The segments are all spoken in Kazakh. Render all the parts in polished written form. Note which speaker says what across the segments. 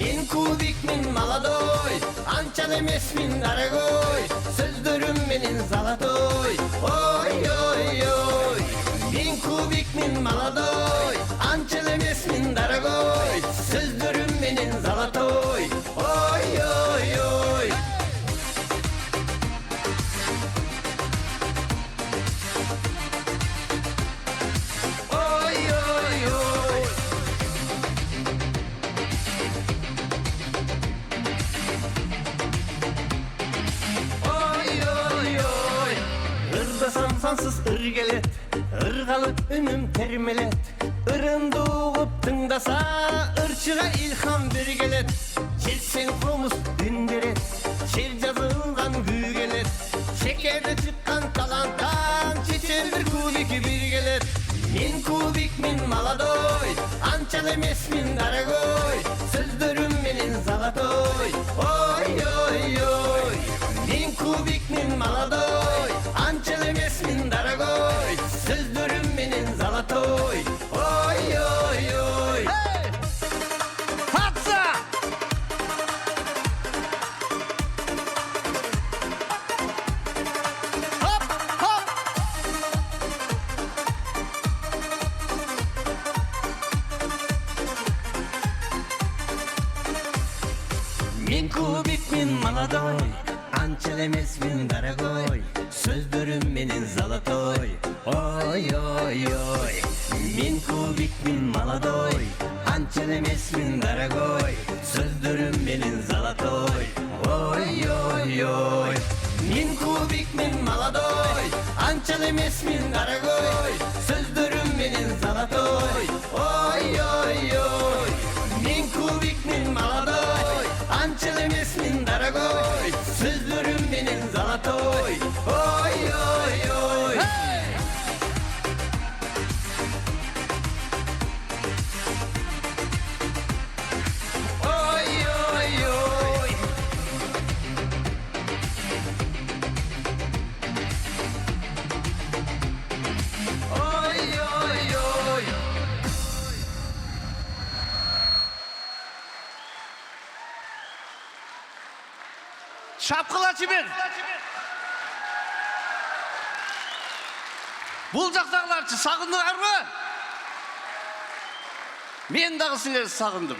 Speaker 1: Min kubik min maladoy, ançal emes min daragoy, sözlerim menin zalatoy, oy oy oy. Min kubik min maladoy, ançal emes min daragoy, sözlerim menin zalatoy, oy oy oy. Sansız ırgelet, ırgalı ünüm termelet, ırın doğup tıngdasa, ırçığa ilham bergelet. Çelsen komuz dünderet, şer yazılgan gügelet, şekerde çıkkan talantan, çeçen bir kubik birgelet. Min kubik min maladoy, ançal emes min daragoy, sözlerim menin zalatoy, oy oy oy. Min kubik min maladoy, ançal emes min daragoy, sözlerim menin zalatoy, oy oy oy. Hey! Hatsa! Hop hop! Min kubik min maladoy, ançal emes min daragoy, sözlerim menin zalatoy, oy oy oy. Min kubik min maladoy, ançal emes min daragoy, sözlerim menin zalatoy, oy oy oy. Min kubik min maladoy, ançal emes min daragoy, sözlerim menin zalatoy, oy oy oy. Min kubik min maladoy, ançal emes min daragoy, sözlerim menin zalatoy, oy oy oy. Hey! Oy oy oy. Oy oy oy.
Speaker 2: Şapkılaçı bir. Bul жақтағыларчы сағындыңар ма? Мен дағы сілерді сағындым.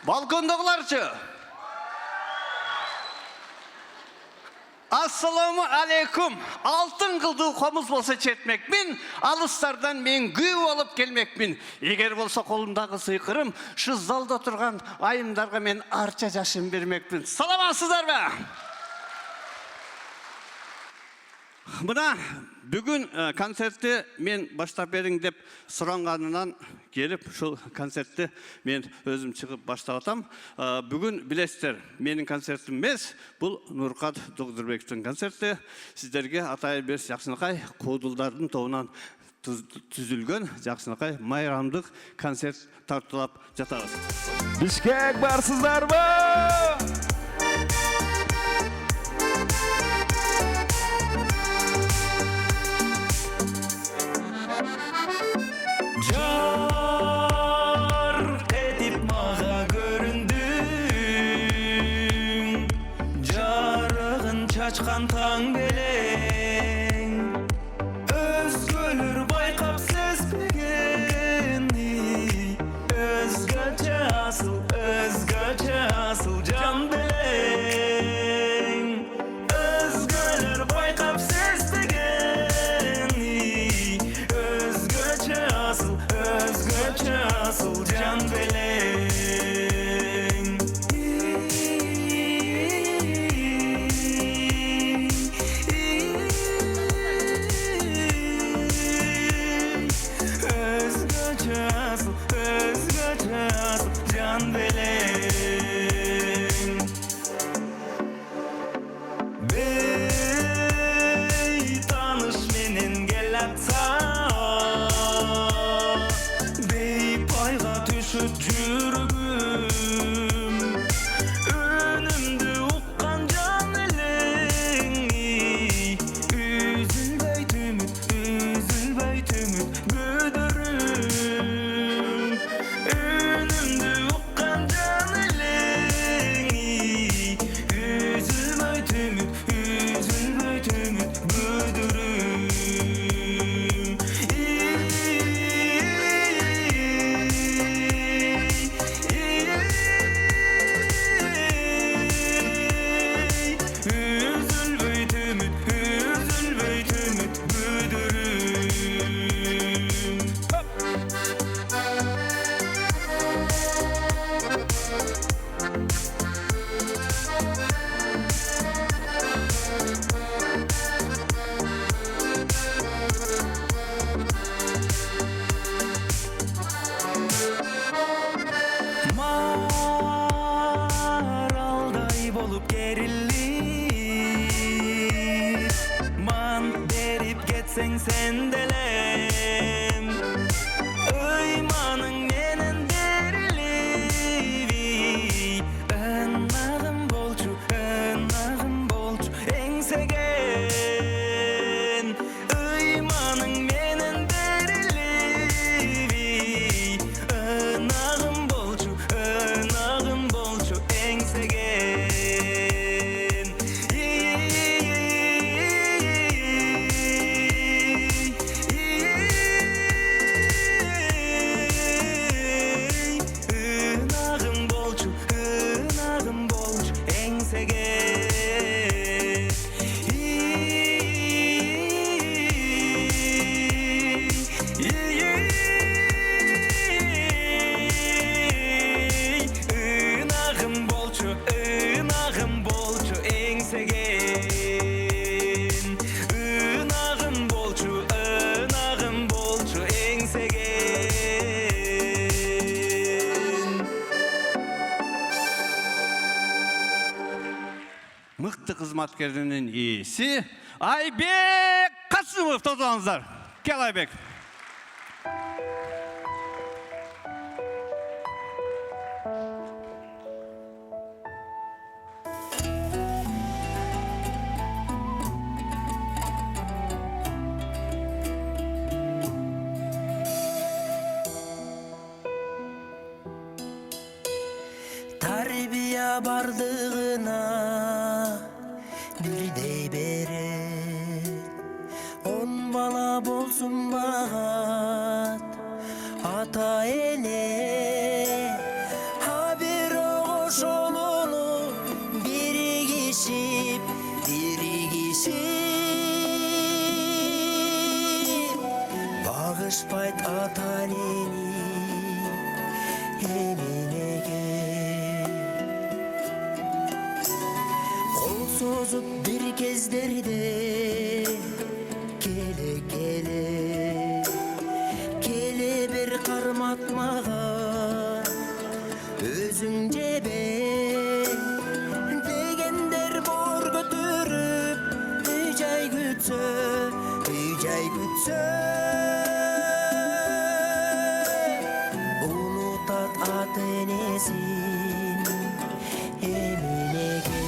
Speaker 2: Балкондағыларчы. Ассаламу алейкум. Алтын қылды қомыз болса четмекпін, алыстардан мен күй болып келмекпін. Егер болса қолымдағы сыйқырым, шы залда тұрған айымдарға мен арча жашын бермекпін. Саламатсыздар ба? Мына бүгін концертті мен баштап берің деп сұранғанынан келіп, шул концертті мен өзім шығып баштап атам. Бүгін білесіздер, менің концертім емес, бұл Нұрқат Доғдырбектің концерті. Сіздерге Атай Берс Жақсынақай Қодылдардың тобынан түзілген Жақсынақай майрамдық концерт тартылап жатабыз.
Speaker 3: Бишкек барсыздар ба?
Speaker 4: Açkan taң белең өзгөлөр байкап сезбегени өзгөчө асыл жан белең өзгөлөр байкап сезбегени өзгөчө асыл жан белең Önümde uqqan
Speaker 2: мықты қызматкерінің иесі Айбек Қасымов. Тоқтаңыздар. Кел Айбек.
Speaker 5: Тарбия бардығына бірдей берет, он бала болсын бағат ата ене. Абир оғошолуну бірігішіп бағышпайт ата нені емінеге. Қол созып бір кездерде келе бір қарматмаға өзің жебе дегендер бор көтіріп үй жай күтсө ұнытат ата енесін емінеге.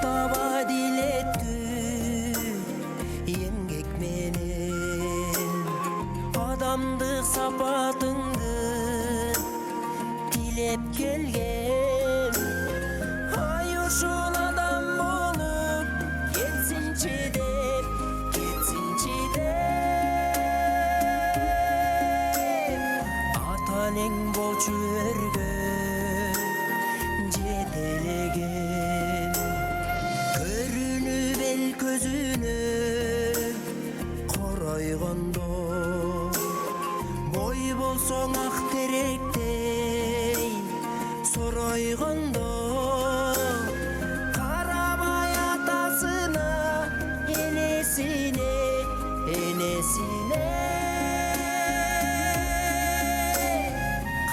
Speaker 5: Таба дилеттү эмгек менен адамдык сапатыңды тилеп келген. Ай ушул адам болуп кетсинчи деп ата энең болчу өргөн жетелеген. Көрүнүп эл көзүнө коройгондо бой болсоң ак теректей соройгондо карабай атасына энесине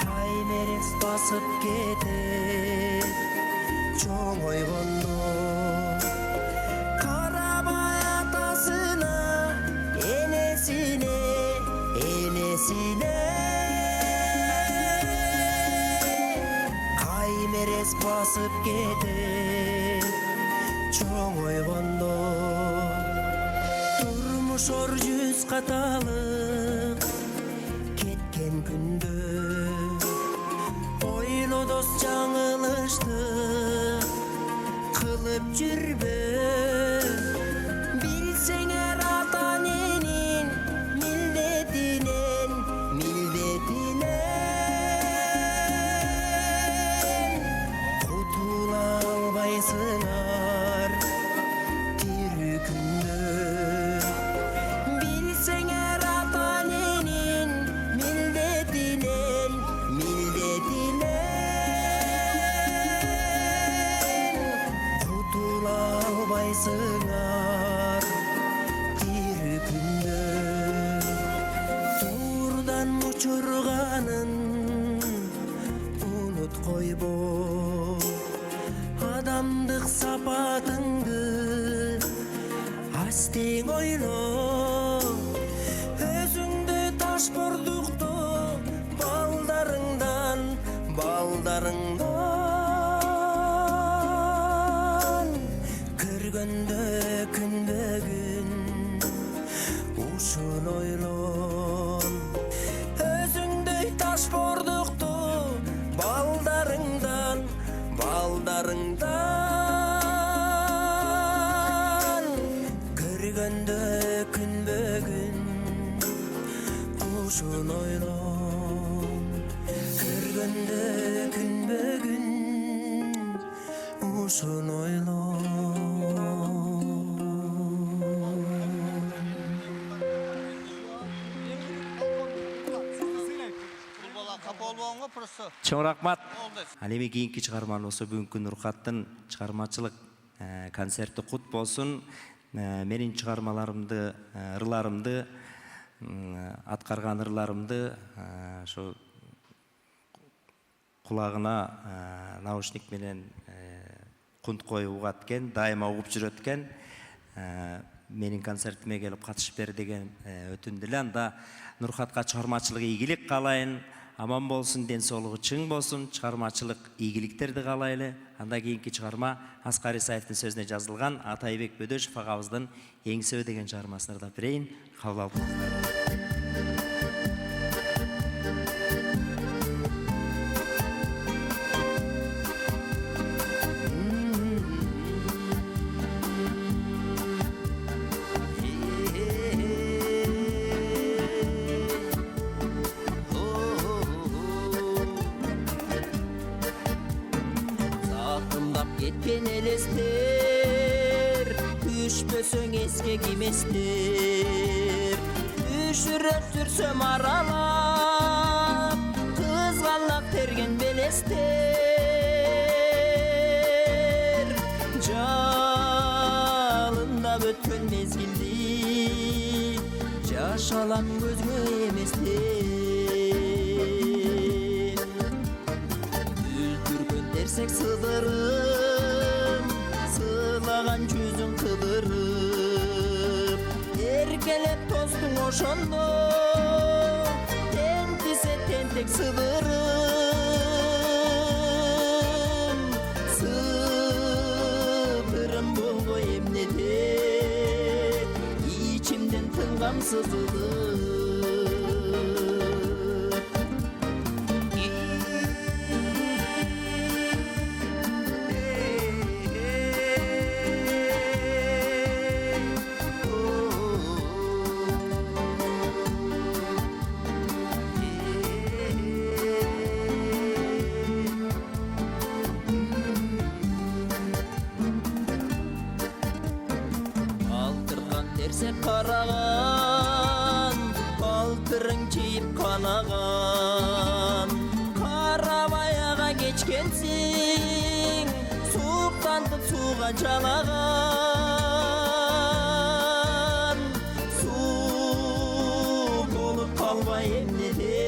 Speaker 5: каймерес басып кетет чоңойгондо. Каймерес басып кетет чоңойгондо. Турмуш ор жүз каталык кеткен күндө ойло дос жаңылышты кылып жүрбө. Билсеңер ата эненин милдетинен кутула албайсыңар тирүү күндө. Билсеңер ата эненин милдетинен кутула албайсыңар тирүү күндө. Турдан учурганын унут койбо, адамдык сапатыңды астең ойло. Өзүңдү таш бордукту балдарыңдан көргөндө күнбөгүн ушун ойлон. Өзүңдөй таш бордукту балдарыңдан көргөндө күнбөгүн ушун ойлон. Көргөндө күнбөгүн болушун ойлоо.
Speaker 3: Чоң рахмат.
Speaker 6: Ал эми кийинки чыгарманы болсо бүгүнкү Нуркаттын чыгармачылык концерти кут болсун. Менин чыгармаларымды, ырларымды, аткарган ырларымды ошо кулагына наушник менен кунт коюп угат экен, дайыма угуп жүрөт экен. Менин концертиме келип катышып бер деген өтүндү эле. Анда Нуркатка чыгармачылык ийгилик каалайын. Аман болсын, ден соолугу чың болсын, чыгармачылык ийгиликтерди каалайлы. Анда кийинки чыгарма Аскар Исаевдин сөзүнө жазылган Атайбек Бөдөшов агабыздын Эңсөө деген чыгармасын ырдап берейин. Кабыл алыңыздар.
Speaker 5: Кеткен элестер, түшпөсөң эске киместер. Түшүрөп жүрсөм аралап, кызганлап терген белестер. Жалындап өткөн мезгилди, жаш алам көзгө эместер. Үлтүргөн терсек сыдырым, сылаган жүзүң кыдырып. Эркелеп тостуң ошондо, тентисе тентек сыдырым. Сыдырым болбой эмнеде, ичимден тынгам сызылып. Караган, балтырың чийип канаган. Карабаяга кечкенсиң, суктантып сууга жалаган. Суу болуп калбай эмнеде,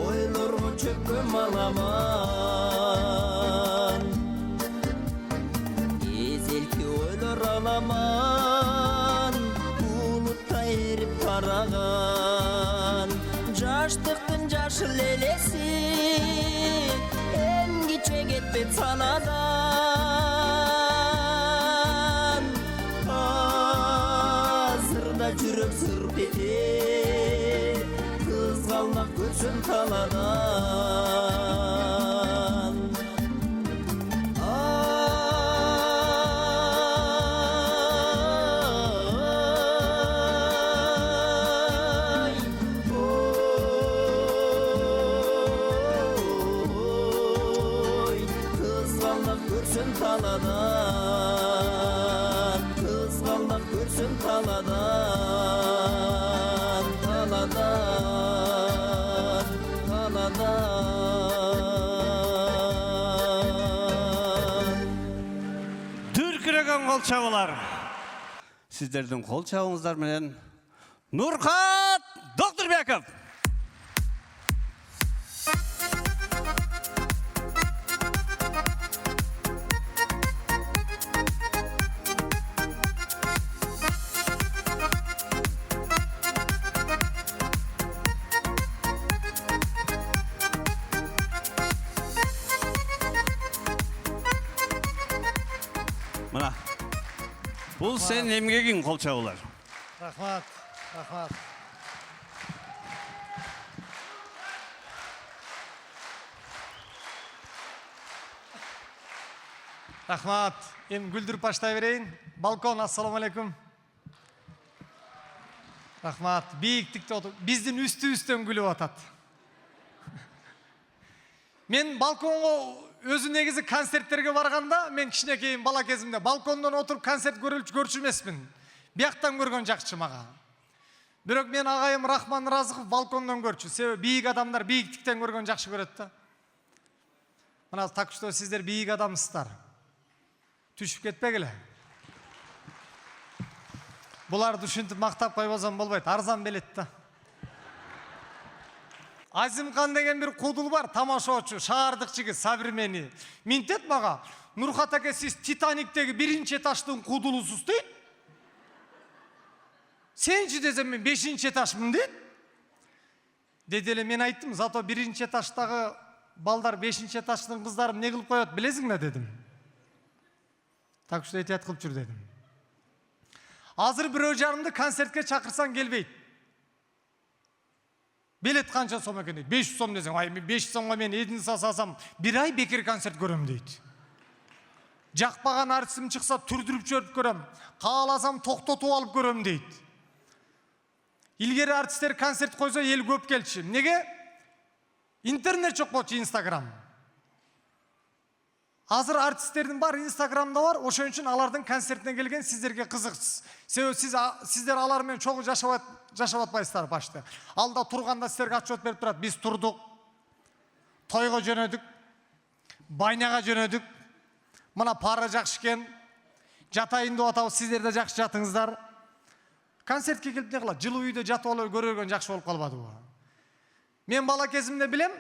Speaker 5: ойлорго чөккөн маламан. Эзелки ойлор аламан, эрип караган. Жаштыктын жашыл элеси эмгиче кетпейт санадан. Азырда жүрөк сырт этет, кызгалмак көрсөм таладан. Taladan, kızgallak görsün taladan, taladan, taladan.
Speaker 2: Дүркіреген қол чабылар. Сіздердің қол чабыңыздар менен Нуркат Доктурбеков. Мына, бұл сен емгегің қол чабылар.
Speaker 7: Рахмат, рахмат. Рахмат. Эми күлдүрүп баштай берейин. Балкон, ассаламу алейкум. Рахмат. Бийиктикте отуруп, биздин үстүбүздөн күлүп атат. Мен балконго өзү негизи концерттерге барганда мен кичинекейим бала кезимде балкондон отуруп концерт көрчү эмесмин. Бияктан көргөн жакчы мага. Бирок мен агайым Рахман Разыков балкондон көрчү. Себеби бийик адамдар бийиктиктен көргөн жакшы көрөт да. Мына так что сиздер бийик адамсыздар. Түшүп кетпегиле. Буларды ушинтип мактап койбосом болбойт, арзан белет да. Азимхан деген бир кудул бар, тамашоочу, шаардык жигит, современный. Минтет мага, Нурхат аке, сиз Титаниктеги биринчи этаждын кудулусуз дейт. Сенчи десем мен 5-чи этажмын дейт. Деди эле мен айттым, зато биринчи этаждагы балдар 5-чи этаждын кыздарын эмне кылып коет билесиңби дедим. Так что этият кылып жүр дедим. Азыр бирөө жарымды концертке чакырсаң келбейт. Билет канча сом экен дейт. 500 сом десең, ай мен 500 сомго мен эдин сасам, бир ай бекер концерт көрөм дейт. Жакпаган артистим чыкса түрдүрүп жөрүп көрөм. Кааласам токтотуп алып көрөм дейт. Илгери артисттер концерт койсо эл көп келчү. Неге? Интернет жок болчу, Инстаграм. Азыр артисттердин бар Инстаграмда бар, ошон үчүн алардын концертине келген сиздерге кызыксыз. Себеби сиздер алар менен чогуу жашап атпайсыздар башта. Алда турганда сиздерге отчет берип турат. Биз турдук, тойго жөнөдүк, байнага жөнөдүк. Мына пара жакшы экен, жатайын деп атабыз, сиздер да жакшы жатыңыздар. Концертке келип не кылат? Жылуу үйдө жатып алып көргөн жакшы болуп калбадыбы? Мен бала кезимде билем,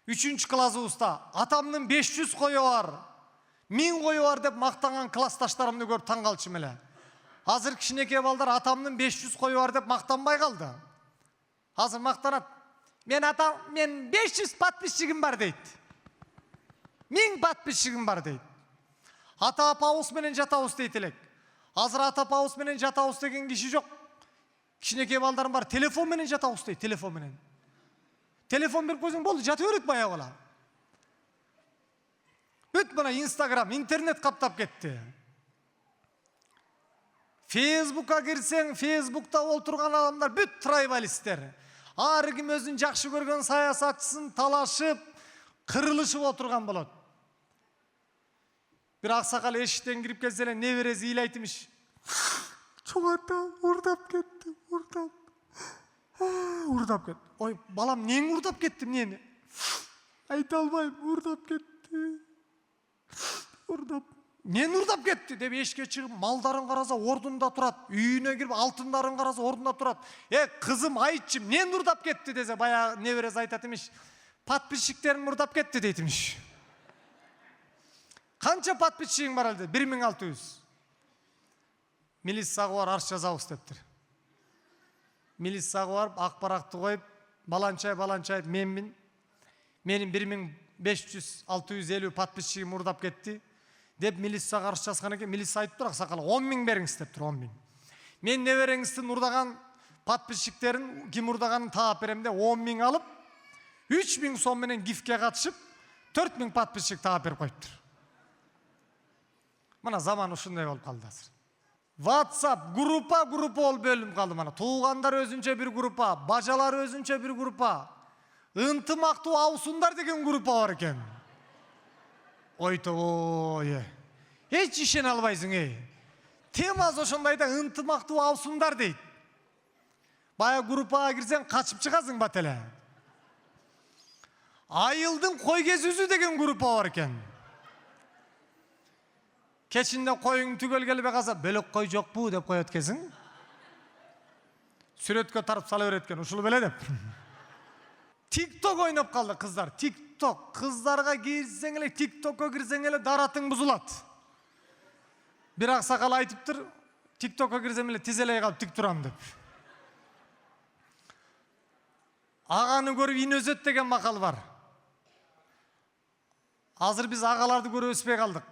Speaker 7: 3-чү классыбызда атамдын 500 кою бар, 1000 кою бар деп мактанган классташтарымды көрүп таң калчым эле. Азыр кичинекей балдар атамдын 500 кою бар деп мактанбай калды. Азыр мактанат. Мен 500 подписчигим бар дейт. 1000 подписчигим бар дейт. Ата апабыз менен жатабыз дейт элек. Азыр ата апабыз менен жатабыз деген киши жок. Кичинекей балдарым бар, телефон менен жатабыз дейт, телефон менен. Телефон берип койсоң болду, жата берет баягы бала. Бүт мына Инстаграм, интернет каптап кетти. Фейсбукка кирсең, Фейсбукта олтурган адамдар бүт трайбалисттер. Ар ким өзүн жакшы көргөн саясатчысын талашып, кырылышып отурган болот. Бир аксакал эшиктен кирип келсе эле небереси ыйлайт имиш. Чоңата урдап кетти, урдап кетти. Ой, балам, нең урдап кетти, эмнени? Айта албайм, урдап кетти. Урдап. Мен урдап кетти деп эшикке чыгып, малдарын караса ордунда турат, үйүнө кирип алтындарын караса ордунда турат. Кызым, айтчы, мен урдап кетти десе, баягы небереси айтат имиш. Подписчиктерим урдап кетти дейт имиш. Канча подписчигиң бар эле? 1600. Милицияга бар, арыз жазабыз дептир. Милицияга барып, акпаратты коюп, баланчай менмин. Менин 1500-650 подписчигим урдап кетти деп милицияга арыз жазган экен. Милиция айтып тур, аксакал 10.000 бериңиз деп тур, 10.000. Мен небереңиздин урдаган подписчиктерин ким урдаганын таап берем деп 10.000 алып, 3.000 сом менен гифке катышып, 4.000 подписчик таап берип коюптур. Мына заман ушундай болуп калды азыр. WhatsApp группа болуп бөлүнүп калды мана. Туугандар өзүнчө бир группа, бажалар өзүнчө бир группа. Ынтымактуу абысындар деген группа бар экен. Ойтой. Эч ишене албайсың, Темасы ошондой да, ынтымактуу абысындар дейт. Бая группага кирсең качып чыгасың бат эле. Айылдын кой кезүүсү деген группа бар экен. Кечинде коюң түгөл келбей калса, бөлөк кой жокпу деп коет экенсиң. Сүрөткө тарып сала берет экен, ушул беле деп. TikTok ойноп калды кыздар. TikTok. Кыздарга кирсең эле, TikTokко кирсең эле даратың бузулат. Бир аксакал айтыптыр, TikTokко кирсем эле тизелей калып тик турам деп. Аганы көрүп ин өзөт деген макал бар. Азыр биз агаларды көрүп өспөй калдык.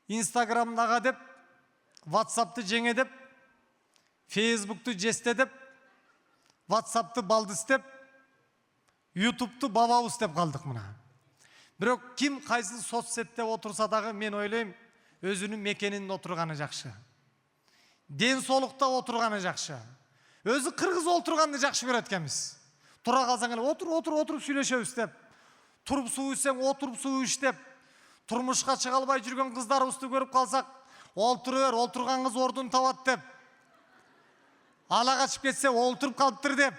Speaker 7: Инстаграмдага деп, WhatsApp'ты жеңе деп, Facebook'ты жесте деп, WhatsApp'ты балдыс деп, YouTube'ты бабабыз деп калдык мына. Бирок ким кайсы соцсетте отурса дагы мен ойлойм, өзүнүн мекенинде отурганы жакшы. Ден соолукта отурганы жакшы. Өзү кыргыз отурганды жакшы көрөт экенбиз. Тура калсаң эле отуруп сүйлөшөбүз деп. туруп суу ичсең отуруп суу ич деп турмушка чыга албай жүргөн кыздарыбызды көрүп калсак, олтура бер, олтурган кыз ордун табат деп, ала качып кетсе олтуруп калыптыр деп,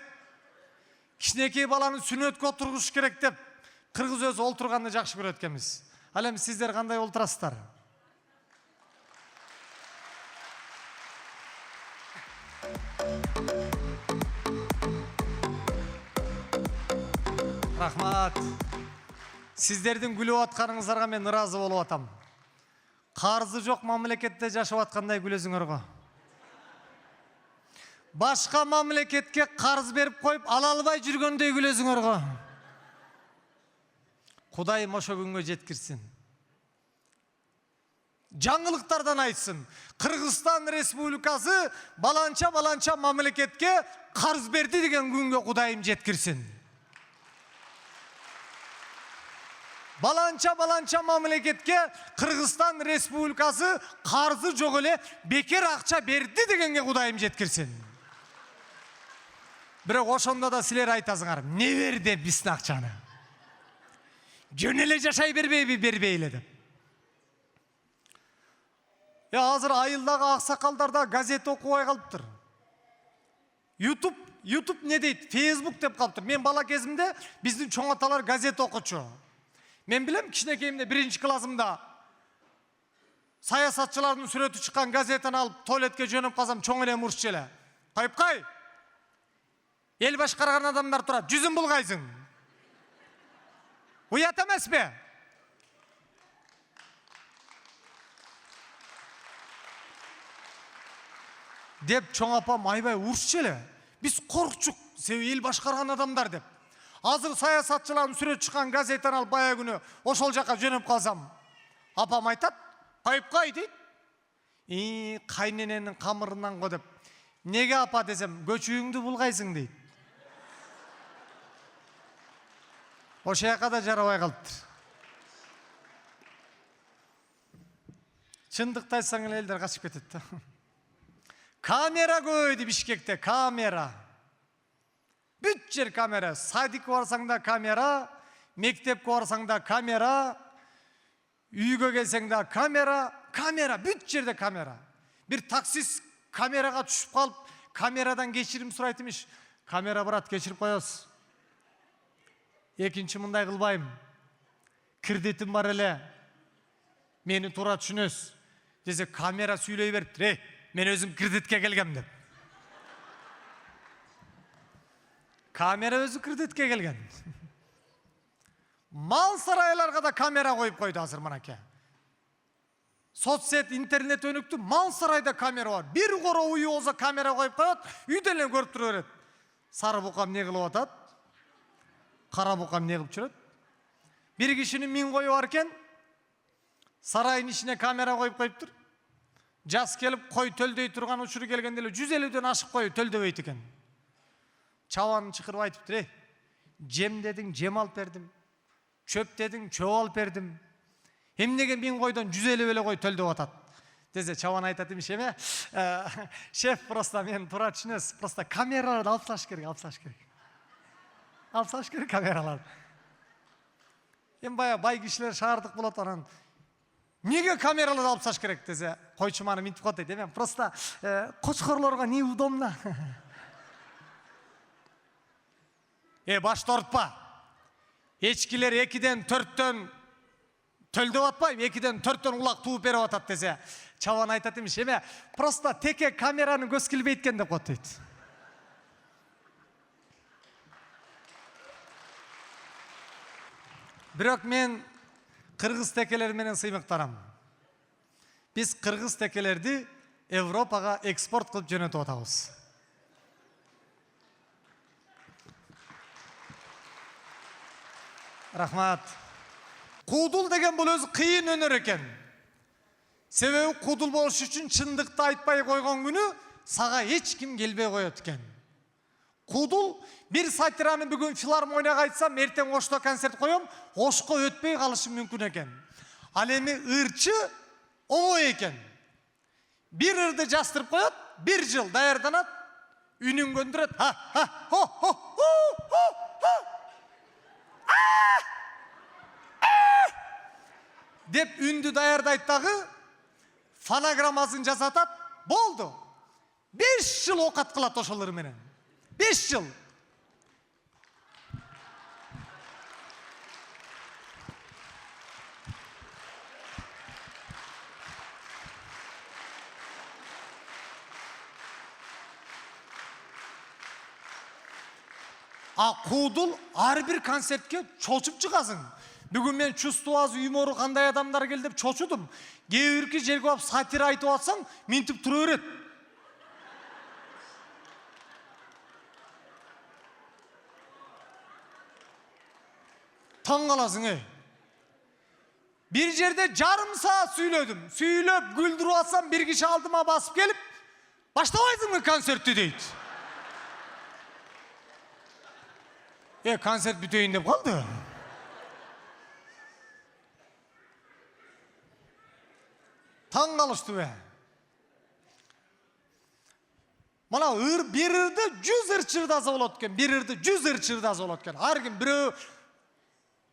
Speaker 7: кичинекей баланы сүнөткө отургуш керек деп, кыргыз өзү олтурганды жакшы көрөт экенбиз. Ал эми сиздер кандай олтурасыздар? Рахмат. Сиздердин күлүп атканыңыздарга мен ыраазы болуп атам. Карзы жок мамлекетте жашап аткандай күлөсүңөр го. Башка мамлекетке карыз берип коюп ала албай жүргөндөй күлөсүңөр го. Кудайым ошо күнгө жеткирсин. Жаңылыктардан айтсын. Кыргызстан Республикасы баланча мамлекетке карыз берди деген күнгө Кудайым жеткирсин. Баланча мамлекетке Кыргызстан Республикасы карзы жок эле бекер акча берди дегенге Кудайым жеткирсин. Бирок ошондо да силер айтасыңар, не бер деп биздин акчаны. Жөн эле жашай бербейби, бербейле деп. Азыр айылдагы аксакалдар да газет окубай калыптыр. YouTube не дейт? Facebook деп калыптыр. Мен бала кезимде биздин чоң аталар газет окучу. Мен билем, кичинекейимде 1-чи классымда саясатчылардын сүрөтү чыккан газетин алып туалетке жөнөп калсам, чоң эле мурс эле. Кайыпкай? Эл башкарган адамдар турат. Жүзүн булгайсың. Уят эмеспи? Деп чоң апам айбай урушчу эле. Биз коркчук, себеби эл башкарган адамдар деп. Азыр саясатчылардын сүрөтү чыккан газеттен алып бая күнү ошол жака жөнөп калсам, апам айтат, кайыпкай дейт. Кайнененин камырынан го деп. Неге апа десем, көчүңдү булгайсың дейт. Ошо жака да жарабай калыптыр. Чындыкты айтсаң эле элдер качып кетет да. Камера көбөйдү Бишкекте, камера. Бүт жер камера. Садикке барсаң да камера, мектепке барсаң да камера, үйгө келсең да камера, бүт жерде камера. Бир таксист камерага түшүп калып, камерадан кечирим сурайт имиш. Камера брат, кечирип коебуз. Экинчи мындай кылбайм. Кредитим бар эле. Мени туура түшүнөсүз. Десе камера сүйлөй бериптир. Мен өзүм кредитке келгем деп. Камера өзү кредитке келген. Мал сарайларга да камера коюп койду азыр мынакей. Соцсет, интернет өнүктү, мал сарайда камера бар. Бир коро уyu болсо камера коюп коет, үйдөн эле көрүп тура берет. Сары букам не кылып атат? Кара букам не кылып жүрөт? Бир кишинин 1000 кою бар экен, сарайдын ичине камера коюп коюптур. Жаз келип кой төлдөй турган учуру келгенде эле 150ден ашык кою төлдөбөйт экен. Чабанын чыкырып айтыптыр, жем дедиң, жем алып бердим. Чөп дедиң, чөп алып бердим. Эмнеге 1000 койдон 150 эле кой төлдөп атат? Десе чабан айтат имиш эме, шеф, просто мен туура түшүнөсүз, просто камераларды алып таш керек. Алып таш керек камераларды. Эми бая бай кишилер шаардык болот, анан неге камераларды алып таш керек десе, койчу маны минтип коет дейт. Эми просто кочкорлорго неудобно. Башты ортпа. Эчкилер 2ден 4төн төлдөп атпайбы, 2ден 4төн улак тууп берип атат десе, чабан айтат имиш, эме просто теке камераны көз килбейт экен деп коет дейт. Бирок мен кыргыз текелери менен сыймыктарам. Биз кыргыз текелерди Европага экспорт кылып жөнөтүп атабыз. Рахмат. Куудул деген бул өзү кыйын өнөр экен. Себеби куудул болуш үчүн чындыкты айтпай койгон күнү сага эч ким келбей коет экен. Куудул бир сатираны бүгүн филармонияга айтсам, эртең Ошто концерт коем, Ошко өтпөй калышы мүмкүн экен. Ал эми ырчы оңой экен. Бир ырды жастырып коет, 1 жыл даярданат, үнүн көндүрөт. деп үндү даярдайт дагы, фонограммасын жасатат, болду. 5 жыл окат кылат ошолор менен. 5 жыл. Куудул ар бир концертке чочуп чыгасың. Бүгүн мен чувствоваз юмору кандай адамдар келди деп чочудум. Кээ бирки жерге барып сатира айтып атсаң, минтип тура берет. Таң каласың, Bir жерде жарым саат сүйлөдүм. Сүйлөп күлдүрүп атсам, bir киши алдыма басып келип, баштабайсыңбы концертти дейт. Концерт бүтөйүн деп калды. Таң калышты. Мына bir ырды 100 ырчырдаса болот экен, bir ырды 100 ырчырдаса болот экен. Ар ким бирөө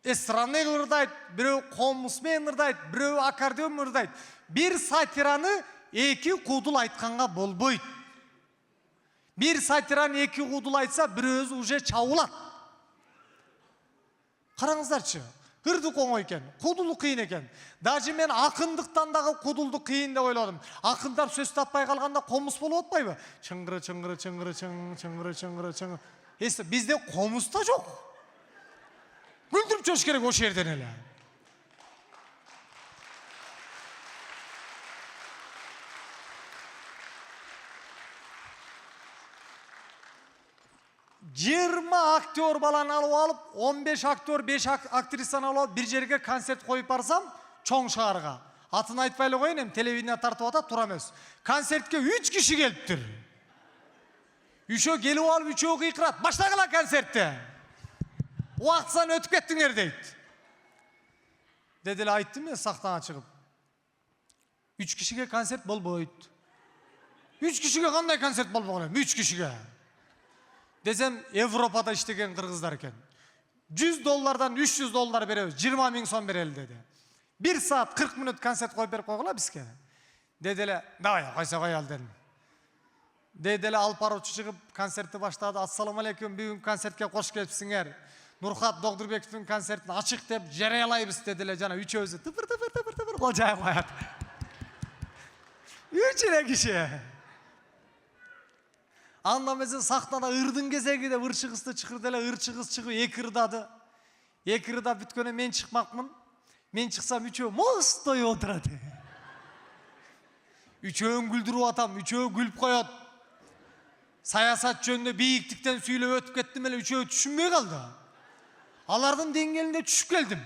Speaker 7: эстрадный ырдайт, бирөө комусмен ырдайт, бирөө аккордеон ырдайт. Bir сатираны 2 куудул айтканга болбойт. Bir сатираны 2 куудул айтса, бирөөсү уже чабылат. Караңыздарчы, ырдык оңой экен, куудулук кыйын экен. Даже мен акындыктан дагы куудулдук кыйын деп ойладым. Акындар сөз таппай калганда комус болуп атпайбы? Чыңгыры чыңгыры чыңгыры чың, чыңгыры чыңгыры чың. Бизде комус да жок. Күлдүрүп чош керек ошол жерден эле. Жыйырма актер баланы алып, 15 актер, 5 актрисаны алып, bir жерге концерт коюп барсам, чоң шаарга. Атын айтпай эле коеюн, телевидение тартып атат, тура эмес. Концертке 3 киши келиптир. Үшөө келип алып, үшөө кыйкырат. Баштагыла концертти. Убактысан өтүп кеттиңер дейт. Деди эле айттым мен сахтага чыгып. 3 кишиге концерт болбойт. 3 кишиге кандай концерт болбогон эми? 3 кишиге. Десем, Европада иштеген кыргыздар экен. $100 $300 беребиз, 20 000 сом берели деди. 1 saat 40 minut концерт коюп берип койгула бизге. Деди эле, давай, койсо кой ал дедим. Деди эле алып баруучу чыгып концертти баштады. Ассаламу алейкум, бүгүн концертке кош келипсиңер. Нурхат Догдурбековдун концертин ачык деп жарыялайбыз деди эле жана үчөөбүзү тыпыр кожай коят. 3 эле киши. Анда мезен сахнада ырдын кезеги деп ырчы кызды чакырды эле, ырчы кыз чыгып 2 ырдады. 2 ырдап бүткөндөн мен чыкмакмын. Мен чыксам үчөө мостой отурат. Үчөөн күлдүрүп атам, үчөө күлүп коет. Саясат жөнүндө бийиктиктен сүйлөп өтүп кеттим эле, үчөө түшүнбөй калды. Алардын деңгээлинде түшүп келдим.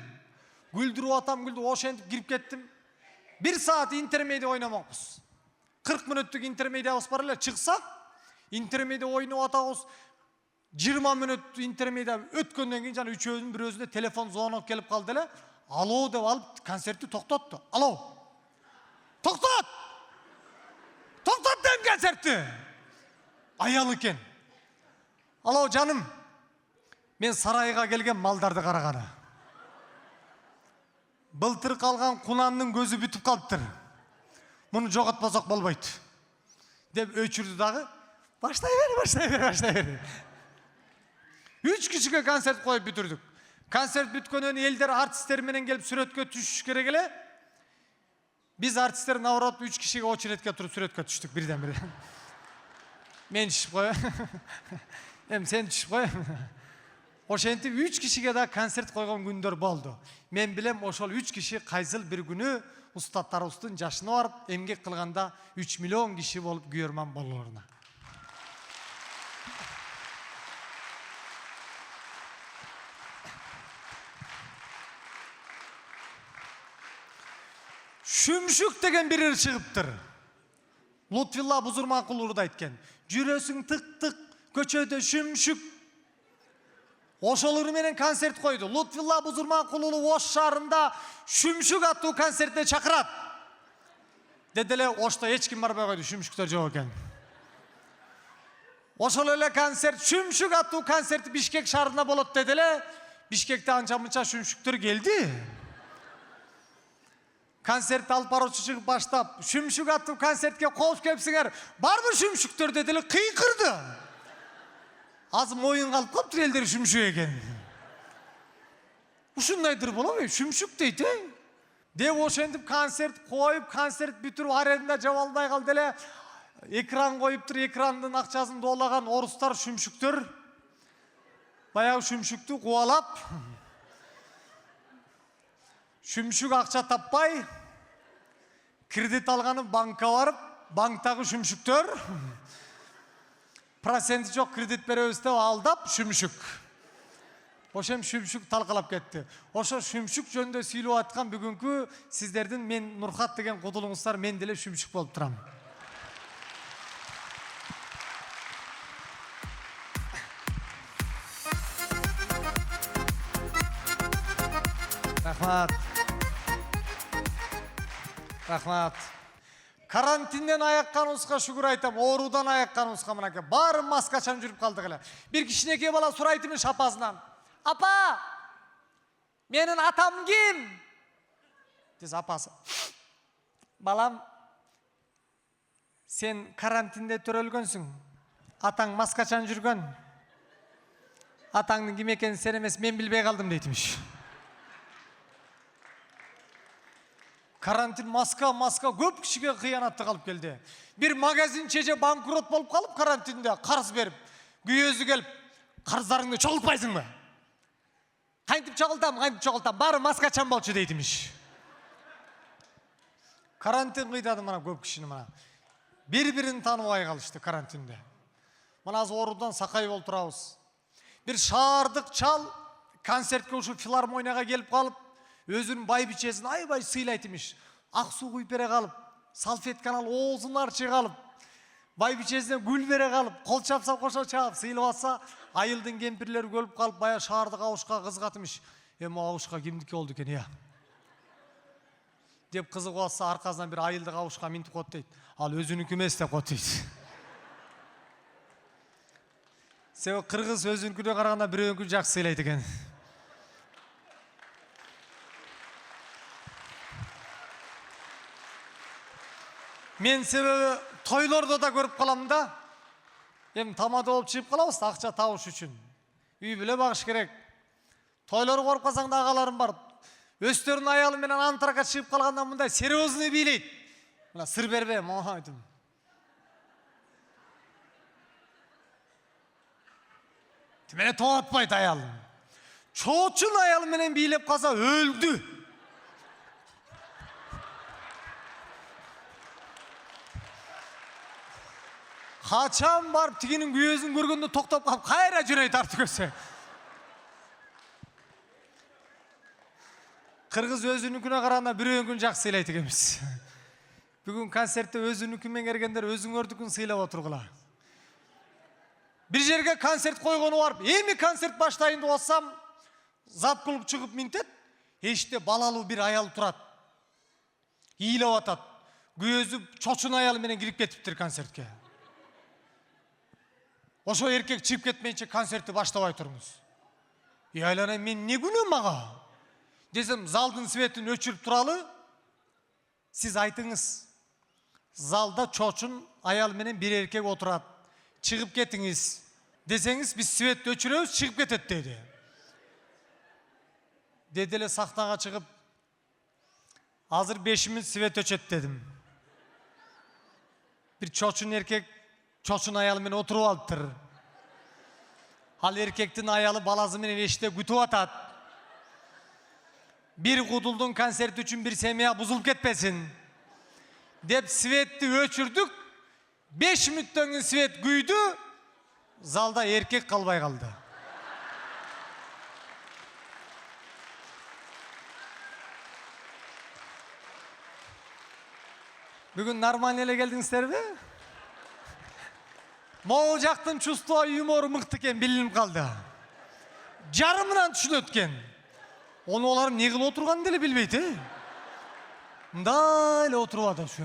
Speaker 7: Күлдүрүп атам, ошентип кирип кеттим. 1 saat интермедиа ойномокпуз. 40 мүнөттүк интермедиабыз бар эле, чыксак интермедиа ойноп атабыз. 20 мүнөт интермедиа өткөндөн кийин жана үчөөбүздүн бирөөсүнө телефон звонок келип калды эле. Алло деп алып концертти токтотту. Алло. Токтот! Токтот дем концертти. Аял экен. Алло жаным. Мен сарайга келген малдарды караганы. Былтыр калган кунандын көзү бүтүп калыптыр. Муну жоготпосок болбойт. Деп өчүрдү дагы. Баштай бер. 3 кишиге концерт коюп бүтүрдүк. Концерт бүткөндөн элдер артисттер менен келип сүрөткө түшүш керек эле. Биз артисттер наоборот 3 кишиге очередке туруп сүрөткө түштүк бирден бире. Мен түшүп коем. Сен түшүп кой. Ошентип 3 кишиге да концерт койгон күндөр болду. Мен билем ошол 3 киши кайсыл бир күнү устаттарыбыздын жашына барып, эмгек кылганда 3 миллион киши болуп күйөрман болоруна. Шүмшүк деген бир ыр чыгыптыр. Лутфилла Бузурманкул урдайт экен. Жүрөсүң тык-тык, көчөдө шүмшүк. Ошолор менен концерт койду. Лутфилла Бузурманкул Ош шаарында Шүмшүк аттуу концертте чакырат. Деди эле Ошто эч ким барбай койду, шүмшүктөр жок экен. Ошол эле концерт, Шүмшүк аттуу концерт Бишкек шаарында болот деди эле. Бишкекте анча-мынча шүмшүктөр келди. концерт алып баруучу чыгып баштап, Шүмшүк аттуу концертке кош келипсиңер. Барбы Шүмшүктөр деп эле кыйкырды. Азыр моюн калып калыптыр элдер Шүмшүк экен. Ушундайдыр болобу? Шүмшүк дейт, деп ошентип концерт коюп, концерт бүтүрүп аренда жаба албай калды эле. Экран коюптур, экрандын акчасын доолаган орустар Шүмшүктөр. Баягы Шүмшүктү кубалап, Шүмшүк акча таппай, кредит алганы банкка барып, банктагы Шүмшүктөр проценти жок кредит беребиз деп алдап Шүмшүк. Ошем Шүмшүк талкалап кетти. Ошо Шүмшүк жөнүндө сүйлөп аткан бүгүнкү сиздердин мен Нурхат деген кудулуңуздар, мен деле Шүмшүк болуп турам. Рахмат. Рахмат. Карантинден аякканыбызга шүгүр айтам, оорудан аякканыбызга мынакей баары маскачан жүрүп калдык эле. Бир кичинекей бала сурайтымын шапасынан. Апа, менин атам ким? Десе апасы. Балам, сен карантинде төрөлгөнсүң. Атаң маскачан жүргөн. Атаңдын ким экенин сен эмес, мен билбей калдым дейтимиш. Карантин маска көп кишиге кыянатты калып келди. Бир магазинче же банкрот болуп калып карантинде карыз берип, күйөөзү келип, карыздарыңды чогултпайсыңбы? Кантип чогултам, баары маскачан болчу дейтимиш. Карантин кыйдады мына көп кишини мына. Бири-бирин тааныбай калышты карантинде. Мына азыр оорудан сакай болуп турабыз. Бир шаардык чал концертке ушул филармонияга келип калып, өзүнүн байбичесин аябай сыйлайт имиш. Ак суу куюп бере калып, салфетканы алып, оозун арчый калып, байбичесине гүл бере калып, кол чапса кошо чаап сыйлап атса, айылдын кемпирлери көлүп калып, бая шаардык абушка кызыгатымыш. Эми абушка кимдики болду экен, я? Деп кызыгып атса, аркасынан бир айылдык абушка минтип кот дейт. Ал өзүнүкү эмес деп кот дейт. Себеби кыргыз өзүнүкүнө караганда бирөөнүкүн жакшы сыйлайт экен. Мен себеби тойлордо да көрүп калам да. Эми тамада болуп чыгып калабыз, акча табыш үчүн. Үй бүлө багыш керек. Тойлор коруп калсаң да агаларым бар. Өстөрүнүн аялы менен антракка чыгып калганда мындай серьезный бийлейт. Мына сыр бербе, мага айтым. Тимene тоотпайт аялым. Чоочун аялы менен бийлеп калса өлдү. Качан барып тигинин күйөөсүн көргөндө токтоп калып, кайра жүрөй тартып көрсө. Кыргыз өзүнүкүнө караганда бирөөнүкүн жакшы сыйлайт экенбиз. Бүгүн концертте өзүнүкү менен келгендер өзүңөрдүкүн сыйлап отургула. Бир жерге концерт койгону барып, эми концерт баштайын деп атсам, зат кылып чыгып минтет, эшикте балалуу бир аял турат. Ыйлап атат. Күйөөсү чочун аялы менен кирип кетиптир концертке. Ошо эркек чыгып кетмейинче концертти баштабай туруңуз. Айланайм, мен не күнөөм мага? Десем, залдын светин өчүрүп туралы, сиз айтыңыз. Залда чочун аял менен бир эркек отурат. Чыгып кетиңиз. Десеңиз, биз светти өчүрөбүз, чыгып кетет деди. Деди эле сахнага чыгып, азыр 5 мүнөт свет өчөт дедим. Бир чочун эркек чочун аялы менен отуруп алыптыр. Ал эркектин аялы баласы менен эшикте күтүп атат. Бир кудулдун концерти үчүн бир семья бузулуп кетпесин деп светти өчүрдүк. 5 мүнөттөн кийин свет күйдү. Залда эркек калбай калды. Бүгүн нормально эле келдиңиздерби? Могу жактын чувство юмору мыкты экен билинип калды. Жарымынан түшүнөт экен. Оны олар не кылып отурганын деле билбейт, Мындай эле отуруп атат ушу.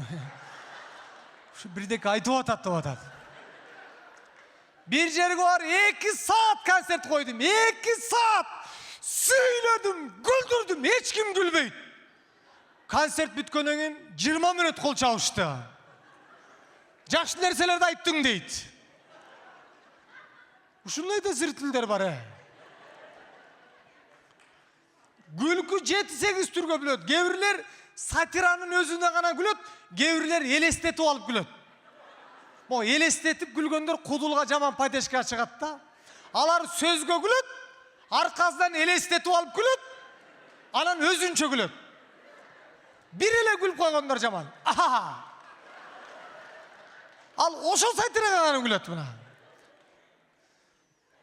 Speaker 7: Ушу бирдеке айтып атат деп атат. Бир жерге бар 2 саат концерт койдум. 2 саат сүйлөдүм, күлдүрдүм, эч ким күлбөйт. Konsert бүткөндөн кийин 20 мүнөт кол чабышты. Жакшы нерселерди айттың дейт. Ушундай да зыртылдар бар. Күлкү 7-8 түргө бөлөт. Кээ-бирлер сатиранын өзүнө гана күлөт, кээ-бирлер элестетип алып күлөт. Mo elestetip gülgöndör kudulga jaman pateşke çıgat da. Alar sözgö gülöt, arkasından elestetip alıp gülöt, anan özünçö gülöt. Bir ele gülüp koygondor jaman. Aha! Al oşo satira gana gülöt buna.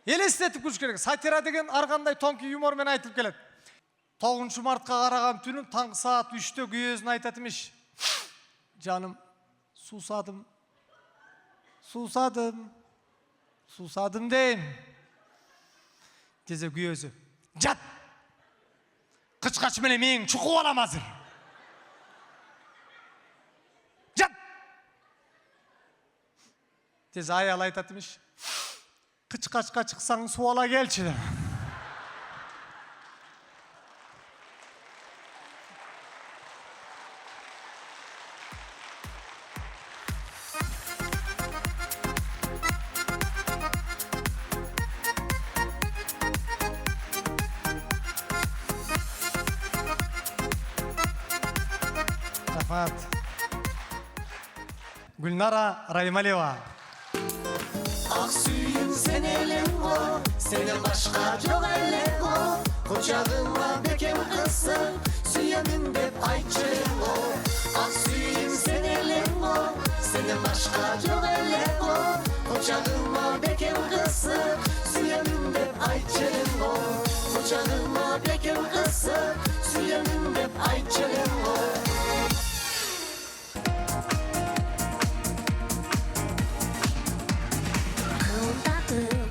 Speaker 7: Elestetip gülüş керек. Satira деген аргандай тонки юмор менен айтып келет. 9-мартка караган түнү таңкы саат 3-тө күйөөсүн айтат эмиш. Жаным, сусадым. Susadım deyim. Dese kүйөөсү. Jat! Kıçkaç mene men çukup alam azır. Jat! Dese ayal aytat emiş. Kıçkaçka çıksaң su ala kelçi. Gülnara Raymaleva.
Speaker 5: Ak suyum sen elin o, senin başka çok elin o. Kucağıma bekem kızsın, suyamın dep ayçın o. Ak suyum sen elin o, senin başka çok elin o. Kucağıma bekem kızsın, suyamın dep ayçın o. Kucağıma bekem kızsın, suyamın dep ayçın o.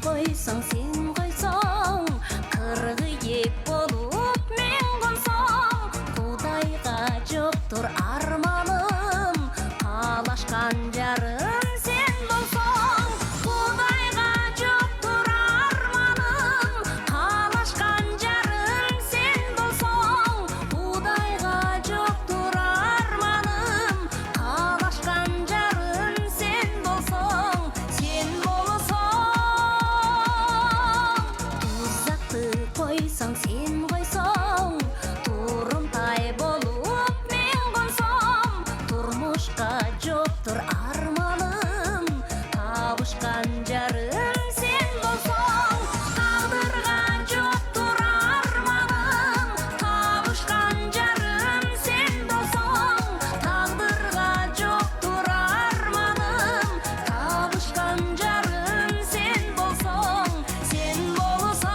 Speaker 8: Қойсаң сен қойсаң, қырғы еп болып мен қонсаң, Құдайға жоқтыр арманым, қалашқан жарым сен болсаң. Құдайға жоқтыр арманым, қалашқан жарым сен болсаң. Құдайға жоқтыр арманым, қалашқан жарым сен болсаң. Сен болсаң қойсаң сен қойсаң, тұрымтай болып мен қонсам. Тұрмышқа жоқтыр арманым, табышқан жарым сен болсаң. Тағдырға жоқтыр арманым, табышқан жарым сен болсаң. Тағдырға жоқтыр арманым, табышқан жарым сен болсаң. Сен болсаң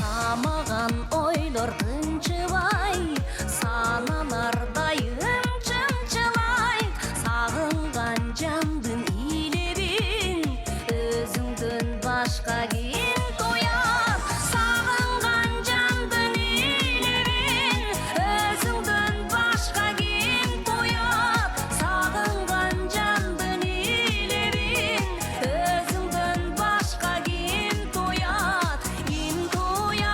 Speaker 8: Самаған ойлар тынчыбай, саналар дайым чынчылай. Сағынған жандың илебин, өзіңден башқа ким тояр. Сағынған жандың илебин, өзіңден башқа ким тояр. Сағынған жандың илебин, өзіңден башқа ким тояр. Ким тояр.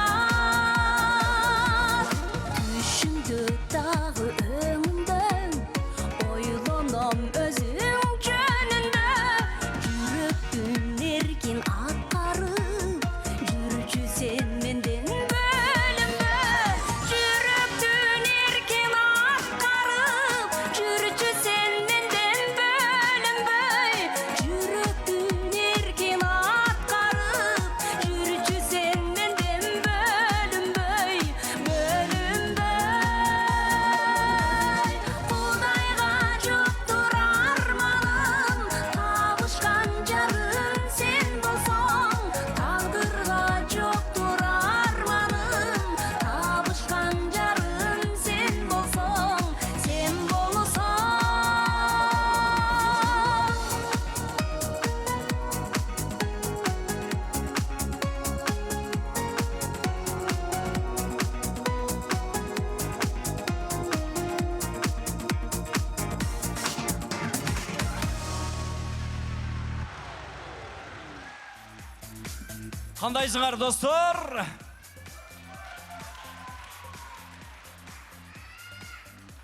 Speaker 9: Кандайсыңар достор?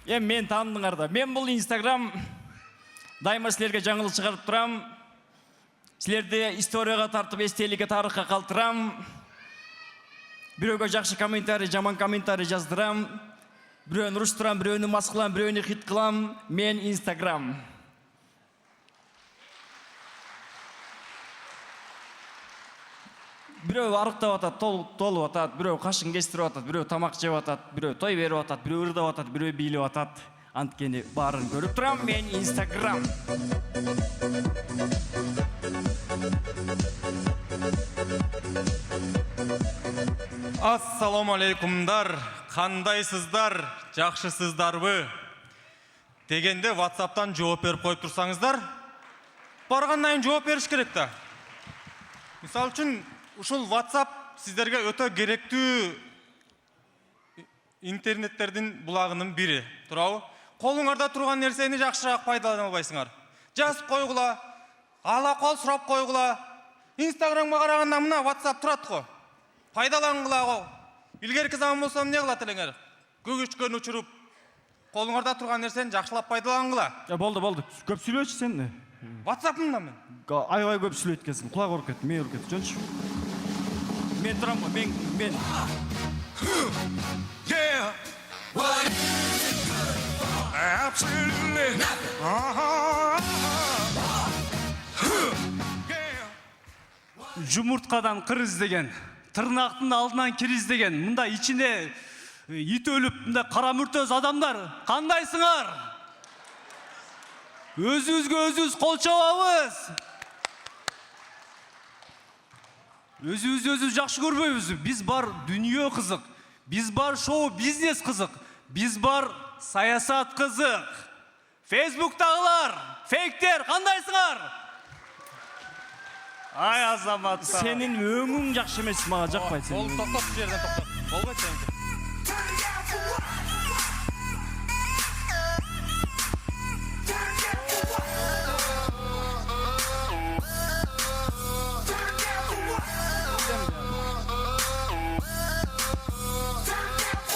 Speaker 9: Мен таныдыңар да. Мен бұл Instagram дайыма сілерге жаңылық шығарып тұрам. Сілерді историяға тартып, естелікке, тарихқа қалтырам. Біреуге жақшы комментарий, жаман комментарий жаздырам. Біреуін ұрыстырам, біреуіні мас қылам, біреуіні хит қылам. Мен Instagram. Біреу арықтап атады, толып атады, біреу қашын кестіріп атады, біреу тамақ жеп атады, біреу той беріп атады, біреу ырдап атады, біреу билеп атады. Анткені барын көріп тұрам, мен Instagram.
Speaker 10: Ассаламу алейкумдар, қандайсыздар, жақшысыздарбы? Дегенде WhatsApp-тан жооп беріп қойып тұрсаңыздар, барғаннан жооп беріш керек та. Мисал үшін, ушул WhatsApp сіздерге өтө керектүү интернеттердин булагынын бири. Турабы? Колуңарда турган нерсени жакшыраак пайдалана албайсыңар. Жазып койгула, ала кол сурап койгула. Instagramга караганда мына WhatsApp турат го. Пайдалангыла го. Илгерки заман болсо эмне кылат элеңер? Көгүчкөн учуруп, колуңарда турган нерсени жакшылап пайдалангыла.
Speaker 3: Болды. Көп сүйлөчү сен.
Speaker 10: WhatsApp-ымда мен.
Speaker 3: Аябай көп сүйлөйт экенсиң. Кулак ооруп кетти, мээ ооруп кетти. Жөнчү.
Speaker 9: Мен тұрам ғой, мен.
Speaker 2: Жұмыртқадан қыр іздеген, тырнақтың алдынан кір іздеген, мұнда içinde ит өліп, мұнда қарамүртөз адамдар, қандайсыңар? Өзімізге өзіміз қол чабабыз. Өзіміз жақшы көрбейміз. Біз бар дүние қызық, біз бар шоу бизнес қызық, біз бар саясат қызық. Фейсбуктағылар, фейктер, қандайсыңар? Ай азаматтар.
Speaker 9: Сенің өңің жақшы емес, маған жақпайды сенің.
Speaker 10: Ол тоқтап бір жерден тоқтап. Болғай сенің.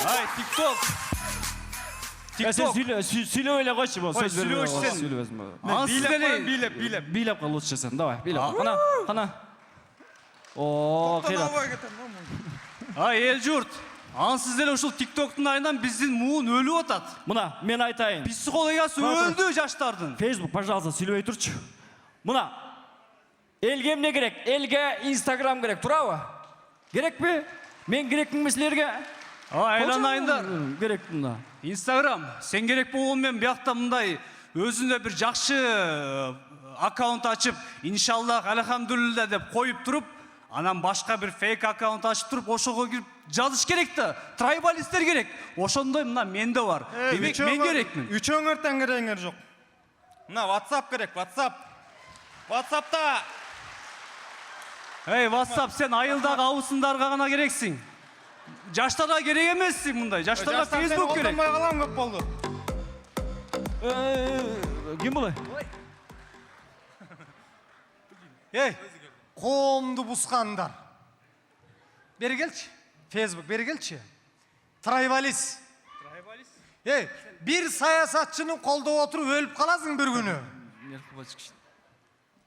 Speaker 2: Ай, TikTok.
Speaker 9: Сен сөйлеп ойлай қойшы бұл.
Speaker 2: Билеп қал лучше сен, давай, билеп. Қана. О, қират. Ай, ел жұрт. Ансызден ұшыл TikTok-тың айынан біздің мұғын өлі отады.
Speaker 9: Мұна, мен айтайын.
Speaker 2: Психологиясы өлді жаштардың.
Speaker 9: Facebook, пожалуйста, сөйлей тұршы. Мұна, елге не керек? Елге Instagram керек, тұрауы? Керек пе? Мен керекпін мәселерге?
Speaker 2: Айланайындар.
Speaker 9: Керек мұнда.
Speaker 2: Instagram, сен керек болғанмен бұяқта мұндай өзінде бір жақшы аккаунт ашып, иншаллах, әлхамдулилля деп қойып тұрып, анан башқа бір фейк аккаунт ашып тұрып, ошоға кіріп жазыш керекті. Трайбалистер керек. Ошондой мына менде бар. Демек, мен керекмін.
Speaker 10: Үчөңөртен кереңер жоқ. Мына WhatsApp керек, WhatsApp. WhatsApp'та.
Speaker 2: Эй, WhatsApp, сен айылдағы ауысындарға ғана керексің. Жаштарға керек емессің мұндай. Жаштарға Facebook керек.
Speaker 10: Қолданмай қалам көп болды.
Speaker 9: Кем болай?
Speaker 7: Ей, қоғамды бұзғандар. Бері келші. Facebook, бері келші. Трайбалист. Ей, бір саясатшының қолда отырып өліп қаласың бір күні.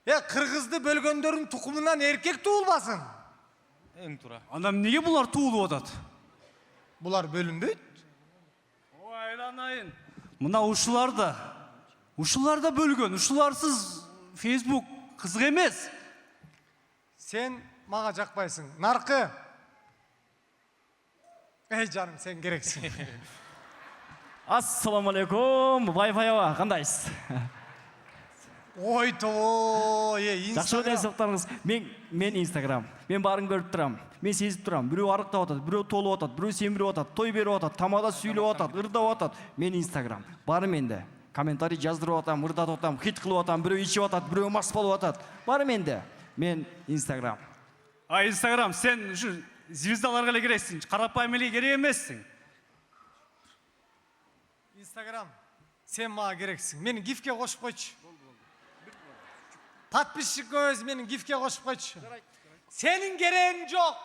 Speaker 7: Қырғызды бөлгөндөрдің тұқымынан еркек туылбасын.
Speaker 10: Ең тура.
Speaker 2: Анам неге бұлар туылып отады?
Speaker 7: Бұлар бөлінбейді.
Speaker 2: О, айланайын. Мына ушылар да бөлген. Ушыларсыз Facebook қызық емес.
Speaker 7: Сен маға жақпайсың. Нарқы. Ей жаным, сен керексің.
Speaker 9: Ассаламу алейкум, Wi-Fi-ға, қандайсыз?
Speaker 7: Ой,
Speaker 9: Жақшы
Speaker 7: Инстаграм.
Speaker 9: Мен Instagram. Мен барын көріп тұрам. Мен сезіп тұрам. Біреу арықтап атады, біреу толып атады, біреу семіріп атады, той беріп атады, тамада сөйлеп атады, ырдап атады. Мен Instagram. Бары менде. Комментарий жаздырып атам, ырдатып атам, хит қылып атам, біреу ішіп атады, біреу мас болып атады. Бары менде. Мен Instagram.
Speaker 2: Instagram, сен звездаларға керексің. Қарапайым елге керек емессің.
Speaker 7: Instagram, сен маға керексің. Мені гифке қошып қойшы. Подписчик өз менің гифке қошып қойшы. Senin gereğin yok.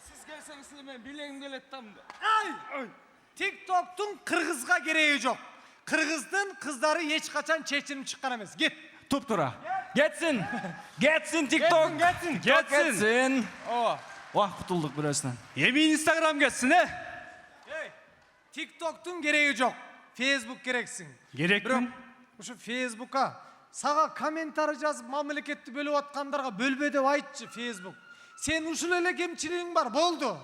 Speaker 9: Siz gelseniz hemen bileğim gelet tam.
Speaker 7: Ay! TikTok'tun Kırgızga gereği yok. Kırgızdın kızları hiç kaçan çeçinip çıkan emez. Git.
Speaker 3: Туп тура.
Speaker 9: Getsin. Getsin TikTok.
Speaker 3: Getsin.
Speaker 9: Getsin.
Speaker 3: Вах, құтылдық бірәсінен.
Speaker 2: Emin Instagram geçsin he.
Speaker 7: Hey, TikTok'tun gereği yok. Facebook gereksin.
Speaker 2: Gerek mi?
Speaker 7: Şu Facebook'a sağa komentar yazıp mamleketті bölüp atkanlarga bölbe деп айтчы Facebook. Sen ушул эле кемчилигиң бар, болду.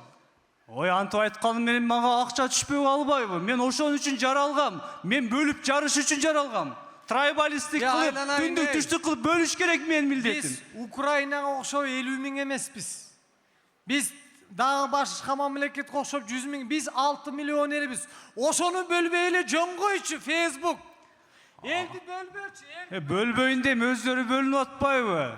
Speaker 3: Ой, антып айтқаным менен мага акча түшпөй албайбы. Мен ошон үчүн жаралгам. Мен бөлүп жарыш үчүн жаралгам. Трайбалистик
Speaker 7: Ya,
Speaker 3: кылып,
Speaker 7: aynen, aynen.
Speaker 3: түндүк түштүк кылып бөлүш керек менин милдетим.
Speaker 7: Biz Ukrayna'ga okşop 50 bin emespiz. Biz daha başka mamleketke okşop 100 bin, biz 6 milyon eribiz. Oşonu bölbeyle jön koyçu Facebook. Eldi bölböçü, eldi.
Speaker 3: Бөлбөйүн деп өздөрү бөлүнүп атпайбы?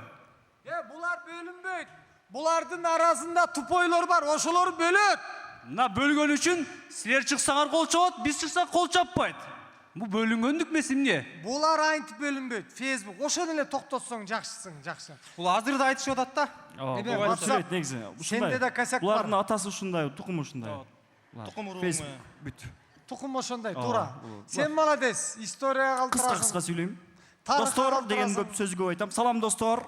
Speaker 7: Bular bölünböyt. Bulardın arasında tupoylar var, oşoları bölöt.
Speaker 3: Мына бөлгөн үчүн силер чыксаңар кол чабат, биз чыксак кол чаппайт. Бул бөлүнгөндүк эмес эмне?
Speaker 7: Bular aynı bölünböyt. Facebook. Oşonu ele toktotsoң жакшысың, жакшы.
Speaker 10: Бул азыр да айтышып атат да.
Speaker 7: Эме,
Speaker 3: Буга
Speaker 7: WhatsApp.
Speaker 3: сүрөт негизи.
Speaker 7: Сенде де косяк бар.
Speaker 3: Булардын атасы ушундай, тукуму ушундай.
Speaker 10: Тукум уругу.
Speaker 3: Facebook бүт.
Speaker 7: Tukum oşonday, тура. Sen молодец, история калтырасың.
Speaker 3: Кыска сүйлөйм.
Speaker 7: Тарыхка
Speaker 3: Достор деген
Speaker 7: калтырасың.
Speaker 3: көп сөз көп айтам. Салам достор.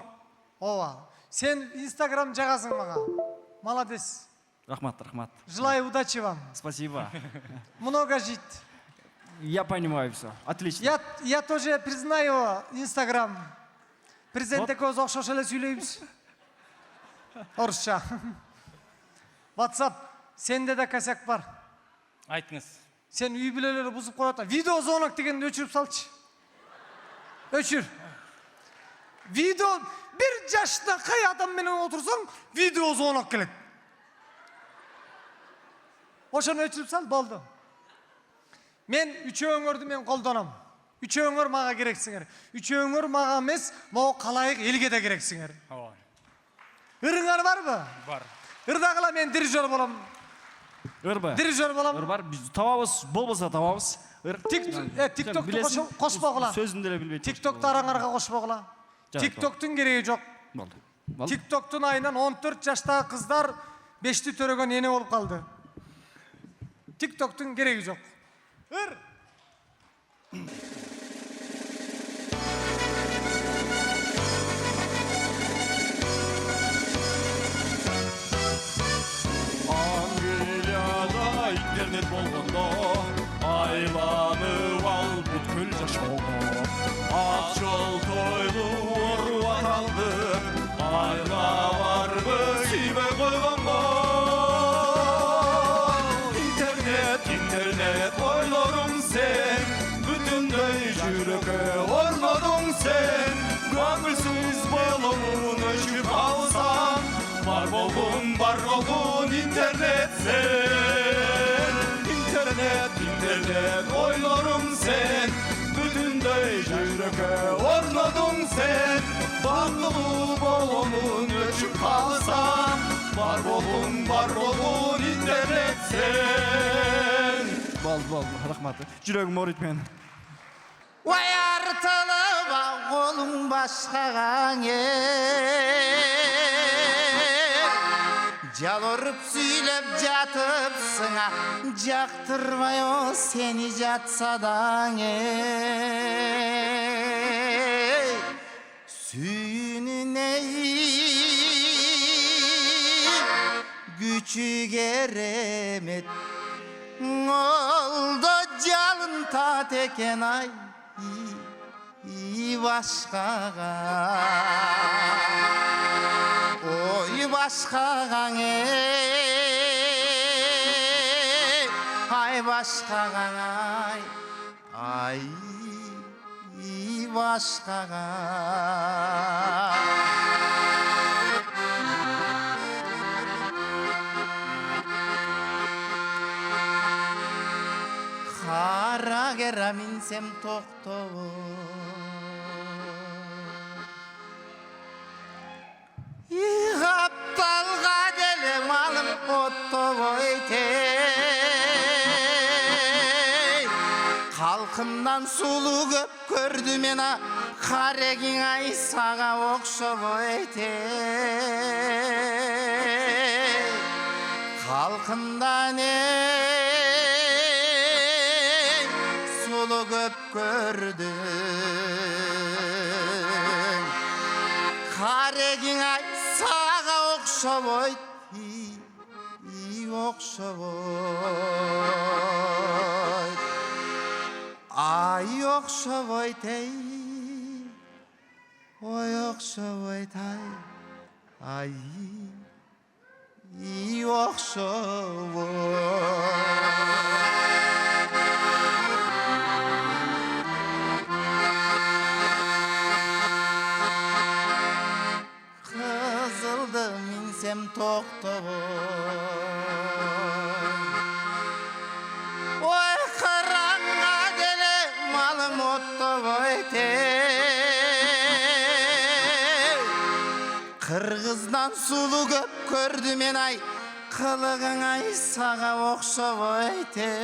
Speaker 7: Ова. Sen Instagram жагасың мага. Молодец.
Speaker 3: Рахмат, рахмат.
Speaker 7: Желаю удачи вам.
Speaker 3: Спасибо.
Speaker 7: Много жить.
Speaker 3: Я понимаю все. Отлично.
Speaker 7: Я тоже признаю Instagram. Президент экөөбүз окшош эле сүйлөйбүз. Орусча. WhatsApp. Сенде де косяк бар.
Speaker 10: Айтыңыз.
Speaker 7: Sen үй бүлөлөрү бузуп коюп атасың. Видео звонок дегенди өчүрүп салчы. Өчүр. Видео bir жаштакай адам менен отурсаң, видео звонок келет. Ошону өчүрүп сал, болду. Мен үчөөңөрдү мен колдоном. Үчөөңөр мага керексиңер. Үчөөңөр мага эмес, могу калайык элге да керексиңер.
Speaker 10: Ооба.
Speaker 7: Ырыңар барбы?
Speaker 10: Бар.
Speaker 7: Ырдагыла мен дирижер болом.
Speaker 3: Ырбы.
Speaker 7: Дирижер болом.
Speaker 3: Ыр бар, биз табабыз, болбосо табабыз.
Speaker 7: TikTok'tu кошпогула.
Speaker 3: Сөзүн деле билбейт.
Speaker 7: TikTok'tu араңарга кошпогула. TikTok'тун кереги жок.
Speaker 3: Болду.
Speaker 7: TikTok'тун айынан 14 жаштагы кыздар 5ти төрөгөн эне болуп калды. TikTok'тун кереги жок. Ыр.
Speaker 3: Anglia'da internet болгондо айланып ал бүткүл жашоого. Ак жол тойлуу уруп аталды, айга барбы сүйбөй койгонго. Интернет ойлорум сен, бүтүндөй жүрөккө орнодуң сен. Көңүлсүз болуун өчүп алсам, бар болгун интернет сен. Интернет ойлорум сен, бүтүндөй жүрөккө орнодуң сен. Бактылуу болуун өчүп калсам, бар болгун интернет сен. Бол, рахмат. Жүрөгүм ооруйт менин.
Speaker 5: Артылып колуң башкага жалырып сүйлөп жатыпсың, жактырбай сени жатса даң сүйүнүн күчү керемет олдо жалын тат экен ай башкага ой башкагаң ай башкагаң ай башкага кара кера минсем токтобой Капталга деле малым оттобой тей Калкымдан сулуу көп көрдүм мен Карегин ай сага окшоп өйтей Халкымдан eng сулу көп көрдүм Карегин ай сага окшоп өйтей окшоп ай окшоп өйтей ой окшоп өйтей ай окшоп кызылды минсем токтобой ой кыраңга деле малым оттобой Кыргыздан сулу көп көрдүм мен ай кылыгың ай сага окшоп өйтей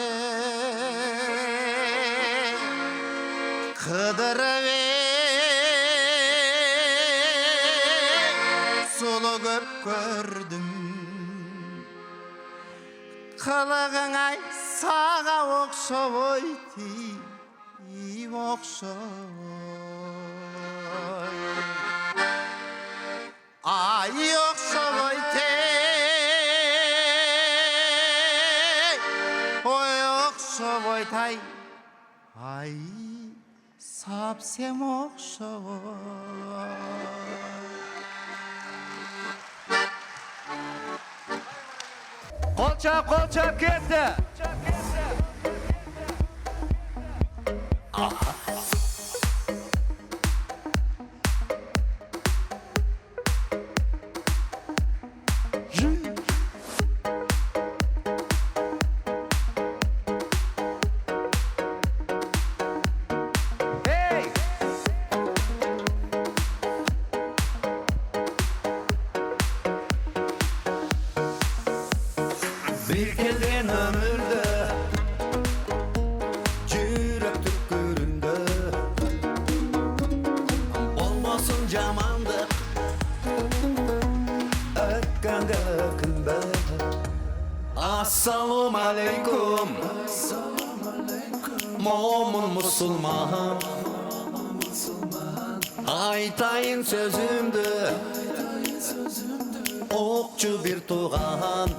Speaker 5: кыдырып сулу көп көрдүм кылыгың ай сага окшоп өйтей окшоп ай окшоп өйтей ой окшоп өйтей ай сапсем окшоп
Speaker 3: Qol chap ketdi.
Speaker 1: Bir kelgen ömürde Jürek tüküründe Olmasın jamandık Ötkende künde Assalamu aleykum Momun musulman Aytayın sözümdü Okçu bir tuğan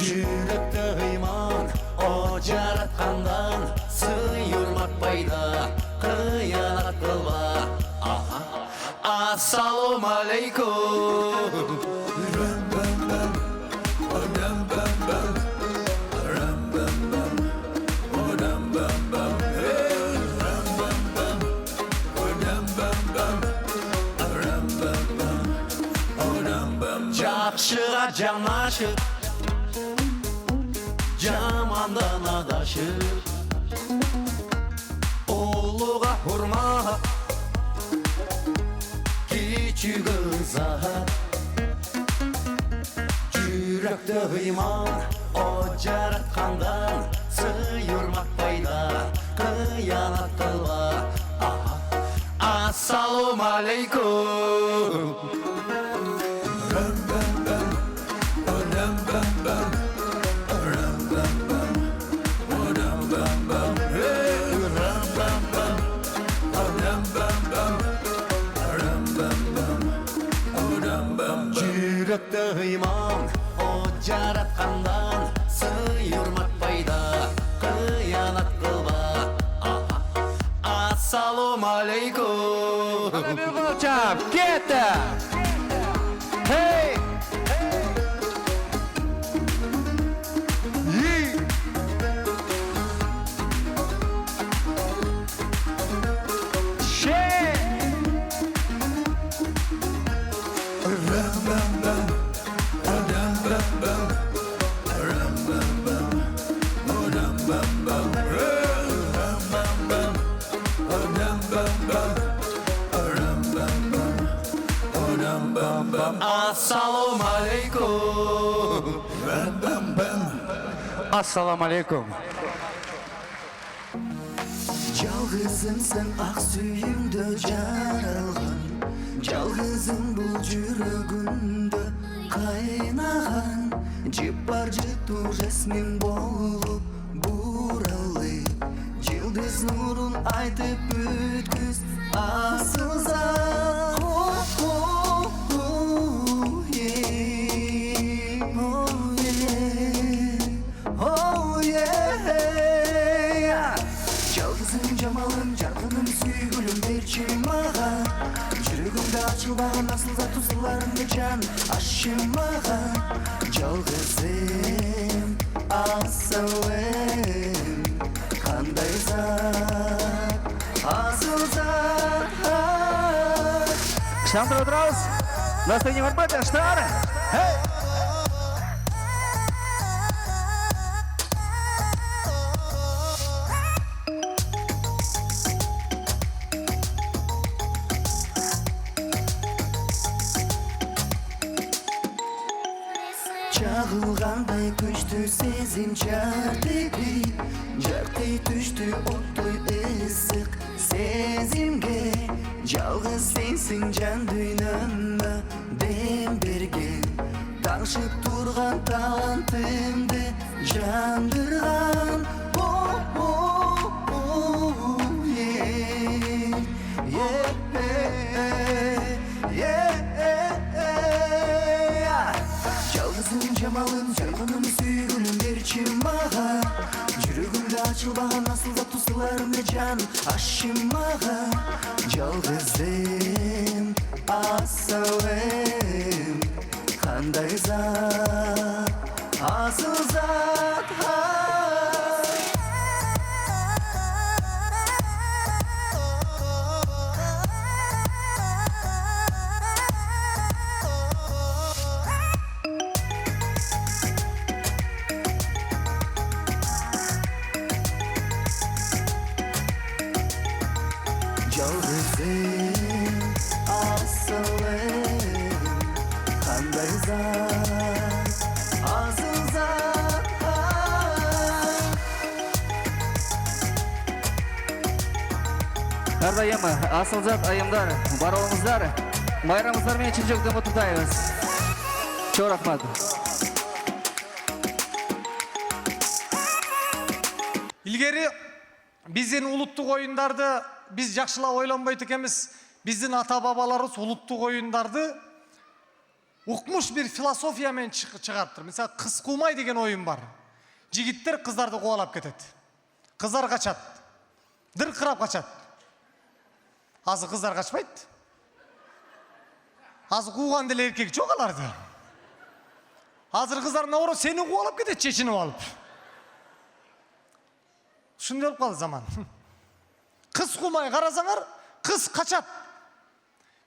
Speaker 1: Жүректі иман, о жаратқандан Сыйырмақ пайда, қиянат қылба Ассалаум алейкум Жақшыға жанашып Jamandan adaşıp Uluğa hurma Küçüğün zat Yürekte iman O jaratkandan Sıyırmak payda Kıyanat kılba Assalamu aleykum Yürekte iman o jaratkandan Sıyırmak payda Kıyanat kılba Assalamu aleykum
Speaker 3: Qol chap ketdi. Hey!
Speaker 1: Assalamu aleykum
Speaker 3: Assalamu aleykum.
Speaker 1: Жалғыз
Speaker 5: Жалғызымсың ақ сүйімді жаралған, жалғызым бұл жүрегімді қайнаған, жеп бар жету жасмин болып буралы, жылдыз нұрын айтып өткіз асыл зат. Жалғызым жамалым, жарқыным, сүйгүлім берші маған, жүрегімді ашылбаған асыл зат тұсыларымды жан ашшы маған. Жалғызым асылым, қандай зат, асыл зат.
Speaker 3: Шамтыр отырауыз. Настроение бар ма, жаштар?
Speaker 5: Çağılğanday köştü sezim çarptı, Жарқый düştü ottoy ısık sezimge. Жалғыз сенсің жан дүйнөмө дем берген, таңшып тұрған талантымды жандырған. Жалғызым жамалым, жарқыным, сүйгүлім берші маған, жүрегімді ашылбаған асыл зат тұсыларымды жан ашшы маған. Жалғызым асылым, қандай зат, асыл зат. Жалғызым асылым, қандай зат, асыл зат.
Speaker 3: Әрдайым асыл зат айымдар, бар олыңыздар, майрамыздармен чын жүректен құттықтаймыз. Чоқ рахмат.
Speaker 7: Илгери биздин улуттук оюндарды биз жакшылап ойлонбойт экенбиз. Биздин ата бабаларыбыз улуттук оюндарды укмуш бир философия менен чыгарыптыр. Мисалы, кыз куумай деген оюн бар. Жигиттер кыздарды кубалап кетет. Кыздар качат. Дыркырап качат. Азыр кыздар качпайт. Азыр кууган деле эркек жок аларда. Азыр кыздар наоборот сени кубалап кетет, чечинип алып. Ушундай болуп калды заман. Кыз куумай карасаңар, кыз качат.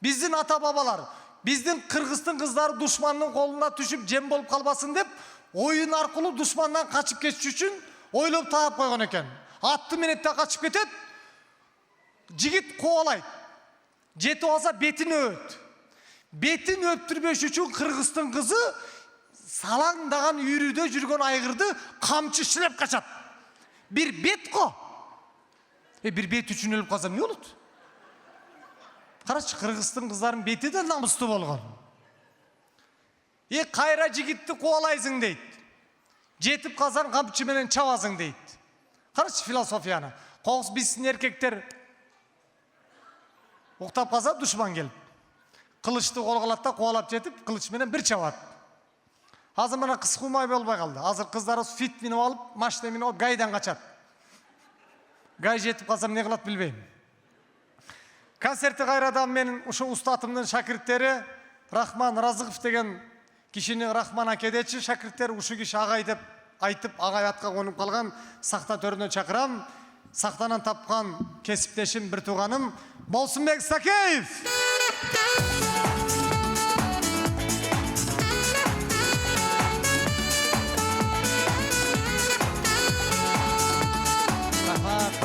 Speaker 7: Биздин ата бабалар, биздин кыргыздын кыздары душмандын колуна түшүп жем болуп калбасын деп, оюн аркылуу душмандан качып кетиш үчүн ойлоп таап койгон экен. Атты менетте качып кетет, жигит кубалайт. Жетип алса бетин өбөт. Бетин өптүрбөш үчүн кыргыздын кызы салаңдаган үйрүдө жүргөн айгырды камчы шилеп качат. Bir bet ko. Bir bet üçün ölüp kalsam ne olur? Karaç Kırgızстан kızların beti de namuslu bolgan. Kayra jigitти kovalaysың deyt. Жетип kalsan kamçı menen çabasың deyt. Karaç filosofiyana. Koğuz bizsin erkekler uktap kalsa düşman gelip. Kılıçты kolgalatta kovalap jetip kılıç menen bir çabat. Hazır bana kız kuymay bolbay kaldı. Hazır kızları fit minip alıp, maşina minip alıp gaydan kaçat. Gay жетip kalsam ne kılat bilbeyim. Konserti kayradan menin uşu ustatımdın şakirtteri Rahman Razıkov деген kişinin Rahman akedetçi şakirtteri uşu kişi ağay dep aytıp ağay atqa konup kalgan sakta törüne çakıram. Saktanan tapkan kesipteşim bir tuğanım Bolsunbek Sakeyev.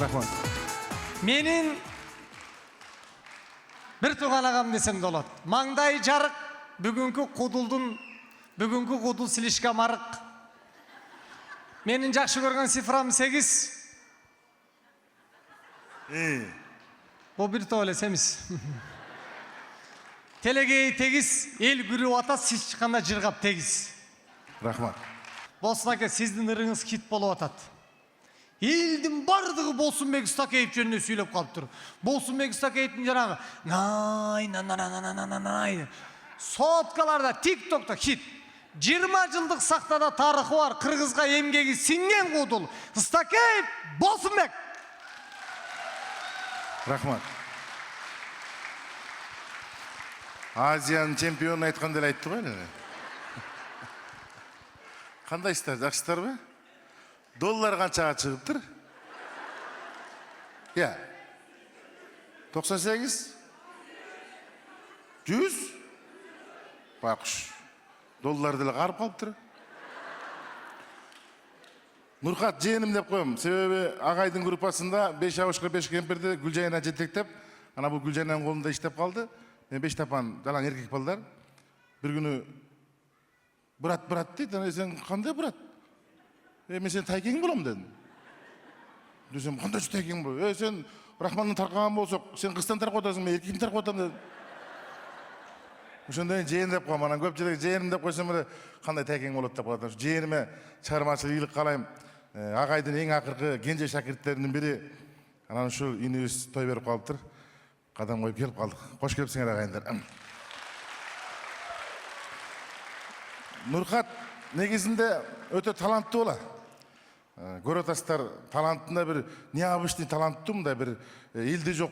Speaker 3: Rahmat.
Speaker 7: Menin bir tuğan ağam desem de olat. Mаңдай жарык, бүгүнкү кудул силишке марык. Менин жакшы көргөн цифрам 8. Bu bir tuvalet emez. Telegeyi tegiz, el gürüp ata, siz çıkanda jırgap tegiz.
Speaker 11: Rahmat.
Speaker 7: Bolsun aka, sizdin ырыңыз hit болуп атат. Elдің бардығы Болсынбек Ыстакеев жөнүндө сүйлөп калыптыр. Болсынбек Ыстакеевдин жанагы най. Соткаларда, TikTok'ta hit. 20 жылдык сактада тарыхы бар, кыргызга эмгеги сиңген кудул. Ыстакеев Болсынбек.
Speaker 11: Rahmat. Азиянын чемпиону айткан деле айтты го эле. Кандайсыздар, жакшысыздарбы? Доллар канчага чыгыптыр? Я. 98? 100? Бакыш. Доллар деле карып калыптыр. Нурхат жээним деп коем. Себеби агайдын группасында 5 абышка 5 кемпирди Гүлжайна жетектеп, ана бул Гүлжайнанын колунда иштеп калды. Мен 5 тапан жалаң эркек балдар. Bir günü Bırat deydi. Sen kандай Bırat? Men sen taykeң bolam dedim. Desem kандай taykeң bol? Sen Rahman'ın tarqagan bolsok, sen kızdan tarqap otarsın, men erkekten tarqap otam dedim. Ошондон жээн деп коем, анан көпчүлүк жээним деп койсом эле кандай тайкең болот деп коет. Жээниме чыгармачылык ийгилик каалайм. Агайдын эң акыркы кенже шакирттеринин бири анан ушул инибиз той берип калыптыр. Кадам коюп келип калдык. Кош келипсиңер агайындар. Нурхат негизинде өтө таланттуу бола. Көрөт атасыздар, талантында бир необычный таланттуу, мындай бир элде жок.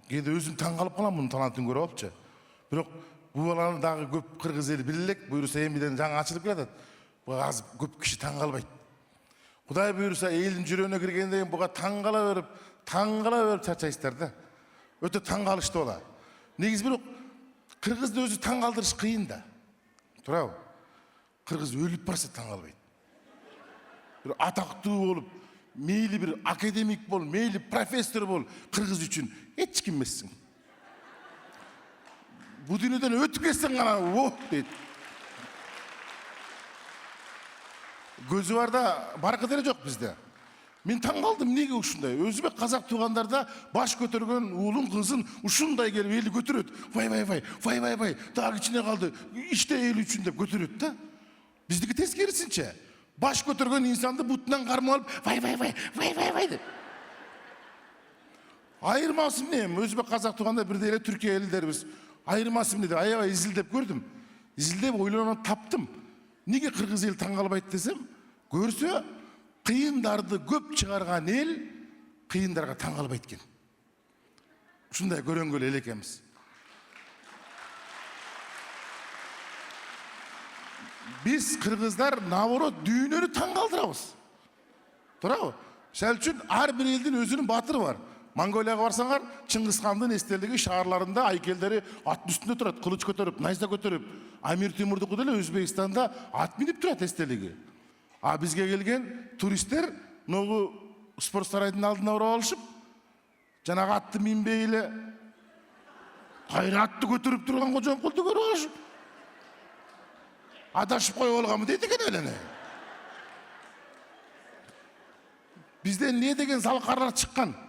Speaker 11: Кээде өзүм таң калып калам мунун талантын көрүп алыпчы. Бирок бул баланы дагы көп кыргыз эли биле элек, буюрса эмиден жаңы ачылып келатат. Буга аз көп киши таң калбайт. Кудай буюрса элдин жүрөгүнө киргенден кийин буга таң кала берип чарчайсыздар да. Өтө таң калыштуу бола. Негизи бирок кыргызды өзү таң калтырыш кыйын да. Туурабы? Кыргыз өлүп барса таң калбайт. Bir атактуу болуп, мейли bir академик бол, мейли профессор бол, кыргыз үчүн эч ким эмессиң. Бу дүйнөдөн өтүп кетсең гана о дейт. Көзү барда баркы деле жок бизде. Мен таң калдым, неге ушундай? Өзбек казак туугандарда баш көтөргөн уулун кызын ушундай келип эли көтөрөт. Вай, дагы кичине калды. Иште эл үчүн деп көтөрөт да. Биздики тескерисинче. Баш көтөргөн инсанды бутунан кармап алып, вай деп. Айырмасы эмне? Өзбек казак тууганда бирдей эле Түркия элдербиз. Айырмасы эмне деп аябай изилдеп көрдүм. Изилдеп ойлонуп таптым. Неге кыргыз эл таң калбайт десем, көрсө кыйындарды көп чыгарган эл кыйындарга таң калбайт экен. Ушундай көрөнгөл эл экенбиз. Biz kırgızlar navorot düğünleri taң kaldırabız. Турабы? Şel üçün her bir elin özünün batırı var. Mongoliyaga barsaңар, Чыңгыз хандын эстелиги шаарларында айкелдери аттын үстүндө турат, кылыч көтөрүп, найза көтөрүп. Амир Темурдуку деле Өзбекстанда ат минип турат эстелиги. А бизге келген туристтер могу спорт сарайдын алдына барып алышып, жанагы атты минбей эле кайратты көтөрүп турган кожоңкулду көрүп алышып. Adашып коюп алганбы дейт экен эле. Бизден не деген залкарлар чыккан?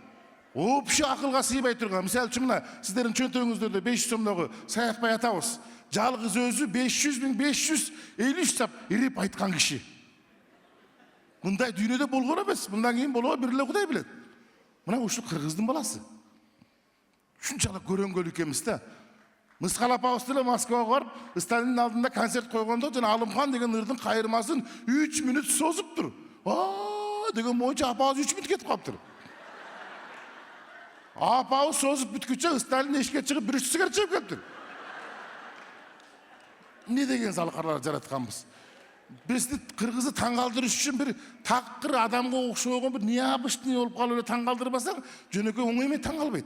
Speaker 11: Вообще акылга сыйбай турган. Мисалы үчүн мына сиздердин чөнтөгүңүздөрдө 500 сомдогу Саятбай атабыз. Жалгыз өзү 500.553 сап ирип айткан киши. Мындай дүйнөдө болгон эмес. Мындан кийин болобу бир эле Кудай билет. Мына ушул кыргыздын баласы. Ушунчалык көрөнгөл экенбиз да. Мыскалап Австрия Москвага барып, Сталиндин алдында концерт койгондо жана Алымхан деген ырдын кайырмасын 3 мүнөт созуптур. Деген боюнча апабыз 3 мүнөт кетип калыптыр. Апабыз созуп бүткүчө Сталин эшикке чыгып 1 сигарет чегип келиптир. Не деген залкарлар жаратканбыз. Бизди кыргызды таң калтырыш үчүн бир такыр адамга окшогон бир необычный болуп калып эле таң калтырбасаң, жөнөкөй оңой менен таң калбайт.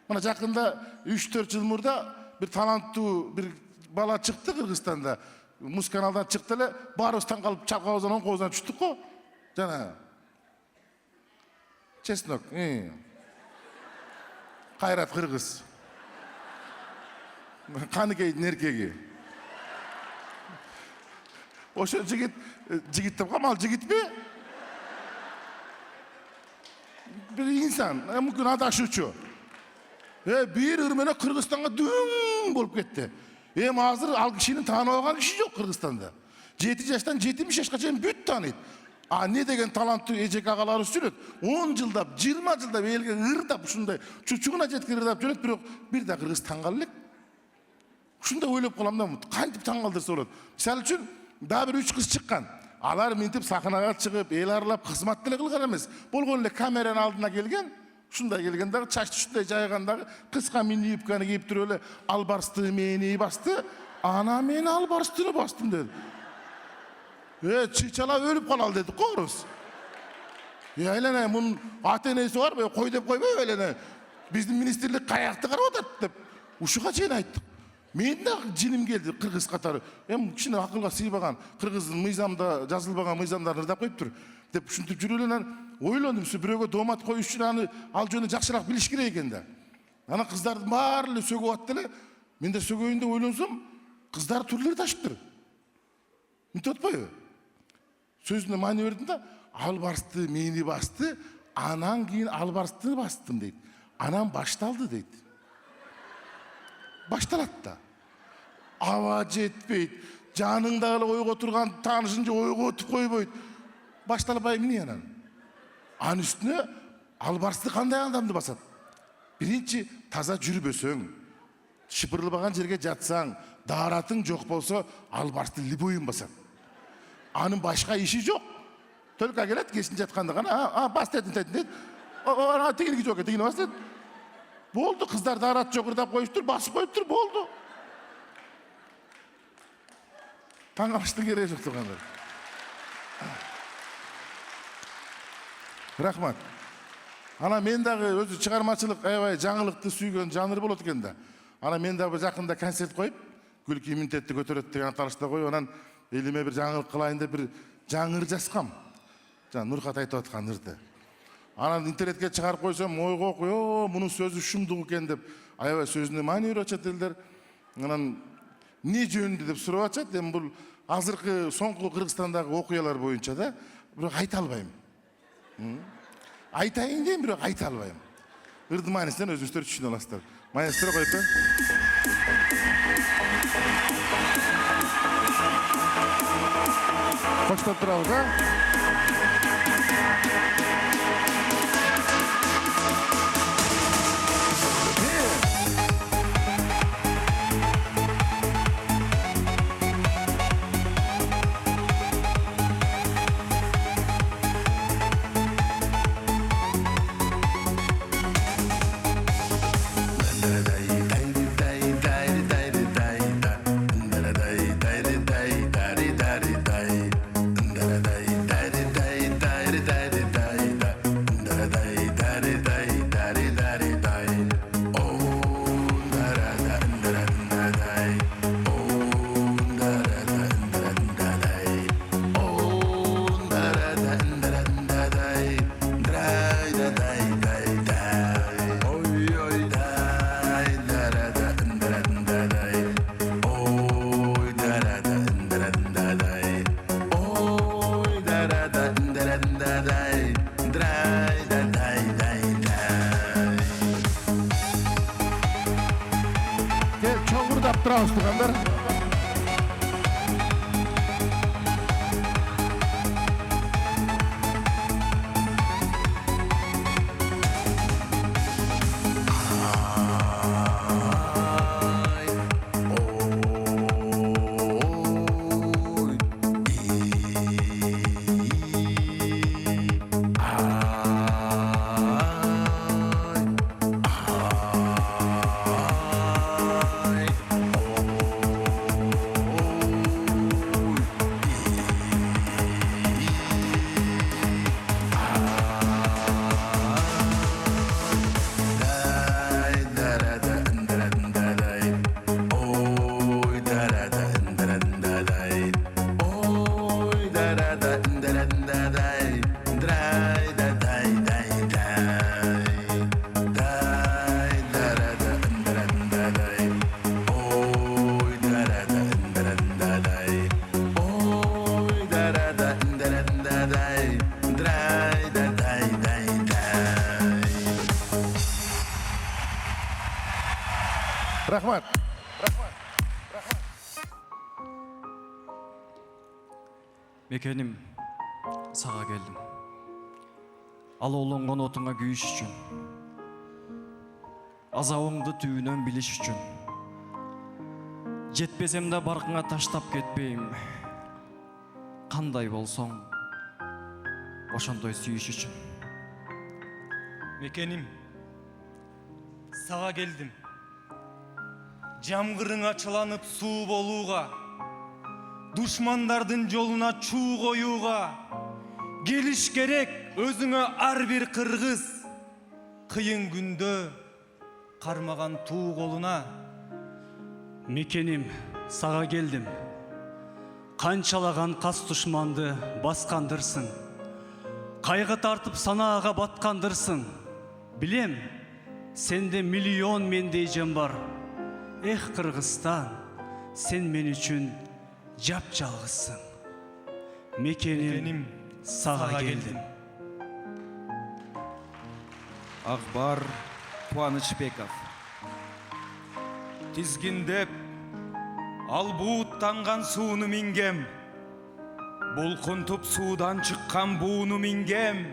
Speaker 11: Мына жакында 3-4 жыл мурда bir talenttуу bir bala çıktı Kırgızistan'da. Muz kanaldan çıktı ele, barostan kalıp çapkavuzdan 10 kovuzdan düştük o. Cana. Çesnok. Kayrat Kırgız. Kanıkeydin erkegi. Oşo jigit tep kamal jigit mi? bir insan, mümkün adaşıcı. Bir ırmene Kırgızistan'a düğün bolup ketdi. Hazır al kişinin tanımagan kişi yok Kırgızistan'da. 7 yaştan 70 yaşka çeyin büt tanıydı. Ne degen talantlı ejek ağaları sürüt. 10 yılda, 20 yılda belge ırdap şunday. Çuçuğuna jetki ırdap jöröt, bir de Kırgız tangallik. Şunda oylap kalam da kantip tangaldırsa olur. Misal üçün daha bir 3 kız çıkkan. Alar mintip sakınaga çıkıp, el aralap, kızmattılık kılgan emes. Bolgon ele kameranın aldına gelgen. Şunda gelgendağı çaştı şunday jaygandağı kıska minli yupkanı giyip duruyor öyle albarstı meni bastı. Ana meni albarstını bastım dedi. Çiçala ölüp kalal dedi koruz. Öyle bunun atenesi var mı? Koy dep koyma öyle ne. Bizim ministerlik kayaktı kara odat dep. Uşuğa çeyini ayttık. Men de cinim geldi Kırgız katarı. Kişine akılga sıybagan Kırgız'ın mıyzamda yazılbagan mıyzamlarını ırdap koyup dur. Dep şuntip жүрелен ойлондum бирөөгө домат коюш үчүн аны ал жөнүндө жакшыраак билиш керек экен да. Ана кыздардын баары эле сөгүп атты эле. Мен да сөгөйүн деп ойлонсом, кыздар түрлөрү ташыптыр. Мынтип атпайбы? Сөзүнө маани бердим да, албарсты мени басты, анан кийин албарсты бастым дейт. Анан башталды дейт. Башталат да. Аба жетпейт. Жаныңда эле ойго турган таанышынча ойго өтүп койбойт. Башталбай эмне анан? Анын үстүнө албарсты кандай адамды басат? Биринчи таза жүрбөсөң, шыпырылбаган жерге жатсаң, daaratың жок болсо, албарсты любойун басат. Анын башка иши жок. Только келет, кесин жатканда гана, бас дедин. Ана тигиники жок, тигини бас дедин. Болду, кыздар daarat жок ырдап коюптур, басып коюптур, болду. Таңгалыштын кереги жок турганда. Рахмат. Ана мен дагы өзү чыгармачылык аябай жаңылыкты сүйгөн жанр болот экен да. Ана мен дагы жакында концерт коюп, күлкү иммунитетти көтөрөт деген аталышта коюп, анан элиме бир жаңылык кылайын деп бир жаңыр жазгам. Жана Нурхат айтып аткан ырды. Анан интернетке чыгарып койсом, ойго кое, мунун сөзү шумдук экен деп, аябай сөзүнө маани берип атышат элдер. Анан эмне жөнүндө деп сурап атышат. Эми бул азыркы соңку Кыргызстандагы окуялар боюнча да, бирок айта албайм. Айтайын дейм, бирок айта албайм. Ырдын маанисинен өзүңүздөр түшүнө аласыздар. Маэстро койсо. Коштоп турабыз, а? Рахмат.
Speaker 9: Мекеним, сага келдим. Алоолонгон отуңа күйүш үчүн. Азабыңды түбүнөн билиш үчүн. Жетпесем да баркыңа таштап кетпейм. Кандай болсоң, ошондой сүйүш үчүн.
Speaker 10: Мекеним, сага келдим. Жамгырың ачыланып суу болууга, душмандардын жолуна чуу коюуга, келиш керек өзүңө ар бир кыргыз. Кыйын күндө кармаган туу колуна.
Speaker 3: Мекеним, сага келдим. Канчалаган кас душманды баскандырсың. Кайгы тартып санаага баткандырсың. Билем, сенде миллион мендей жан бар. Эх, Кыргызстан, сен мен үчүн жап-жалгызсың. Мекеним, сага келдим.
Speaker 12: Акбар Кубанычбеков. Тизгиндеп, ал бууттанган сууну мингем. Булкунтуп суудан чыккан бууну мингем.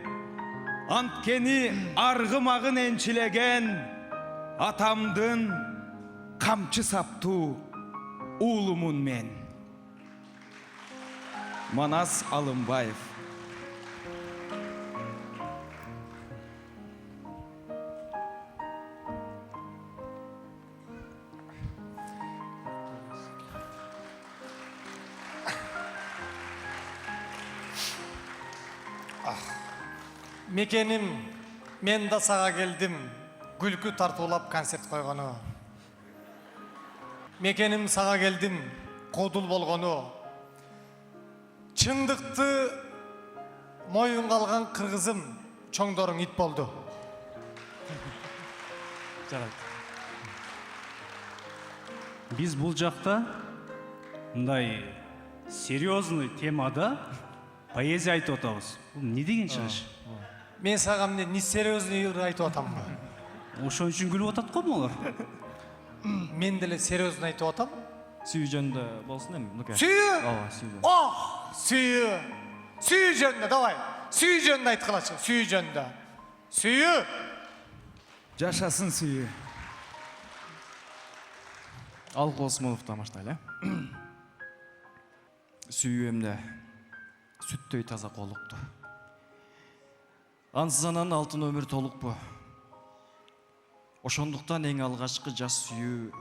Speaker 12: Анткени аргымагын энчилеген атамдын камчы саптуу уулумун мен. Манас Алымбаев.
Speaker 7: Мекеним, мен да сага келдим. Күлкү тартуулап концерт койгону. Мекеним, сага келдим. Кодул болгону. Чындыкты моюнга алган кыргызым, чоңдоруң ит болду.
Speaker 3: Биз бул жакта мындай серьезный темада поэзия айтып атабыз. Бул эмне деген чыгыш?
Speaker 7: Мен сага не серьезный айтып атам.
Speaker 3: Ошон үчүн күлүп атат го булар.
Speaker 7: Мен деле серьезный айтып атам.
Speaker 9: Сүйүү жөнүндө болсун эми.
Speaker 7: Сүйүү?
Speaker 9: Ооба, сүйүү.
Speaker 7: Сүйүү. Сүйүү жөнүндө, давай. Сүйүү жөнүндө айткылачы. Сүйүү жөнүндө. Сүйүү.
Speaker 12: Жашасын сүйүү.
Speaker 9: Алгы Осмоновдон баштайлы. Сүйүү эмне сүттөй таза колукту. Ансыз анан алтын өмүр толукпу. Ошондуктан эң алгачкы жас сүйүү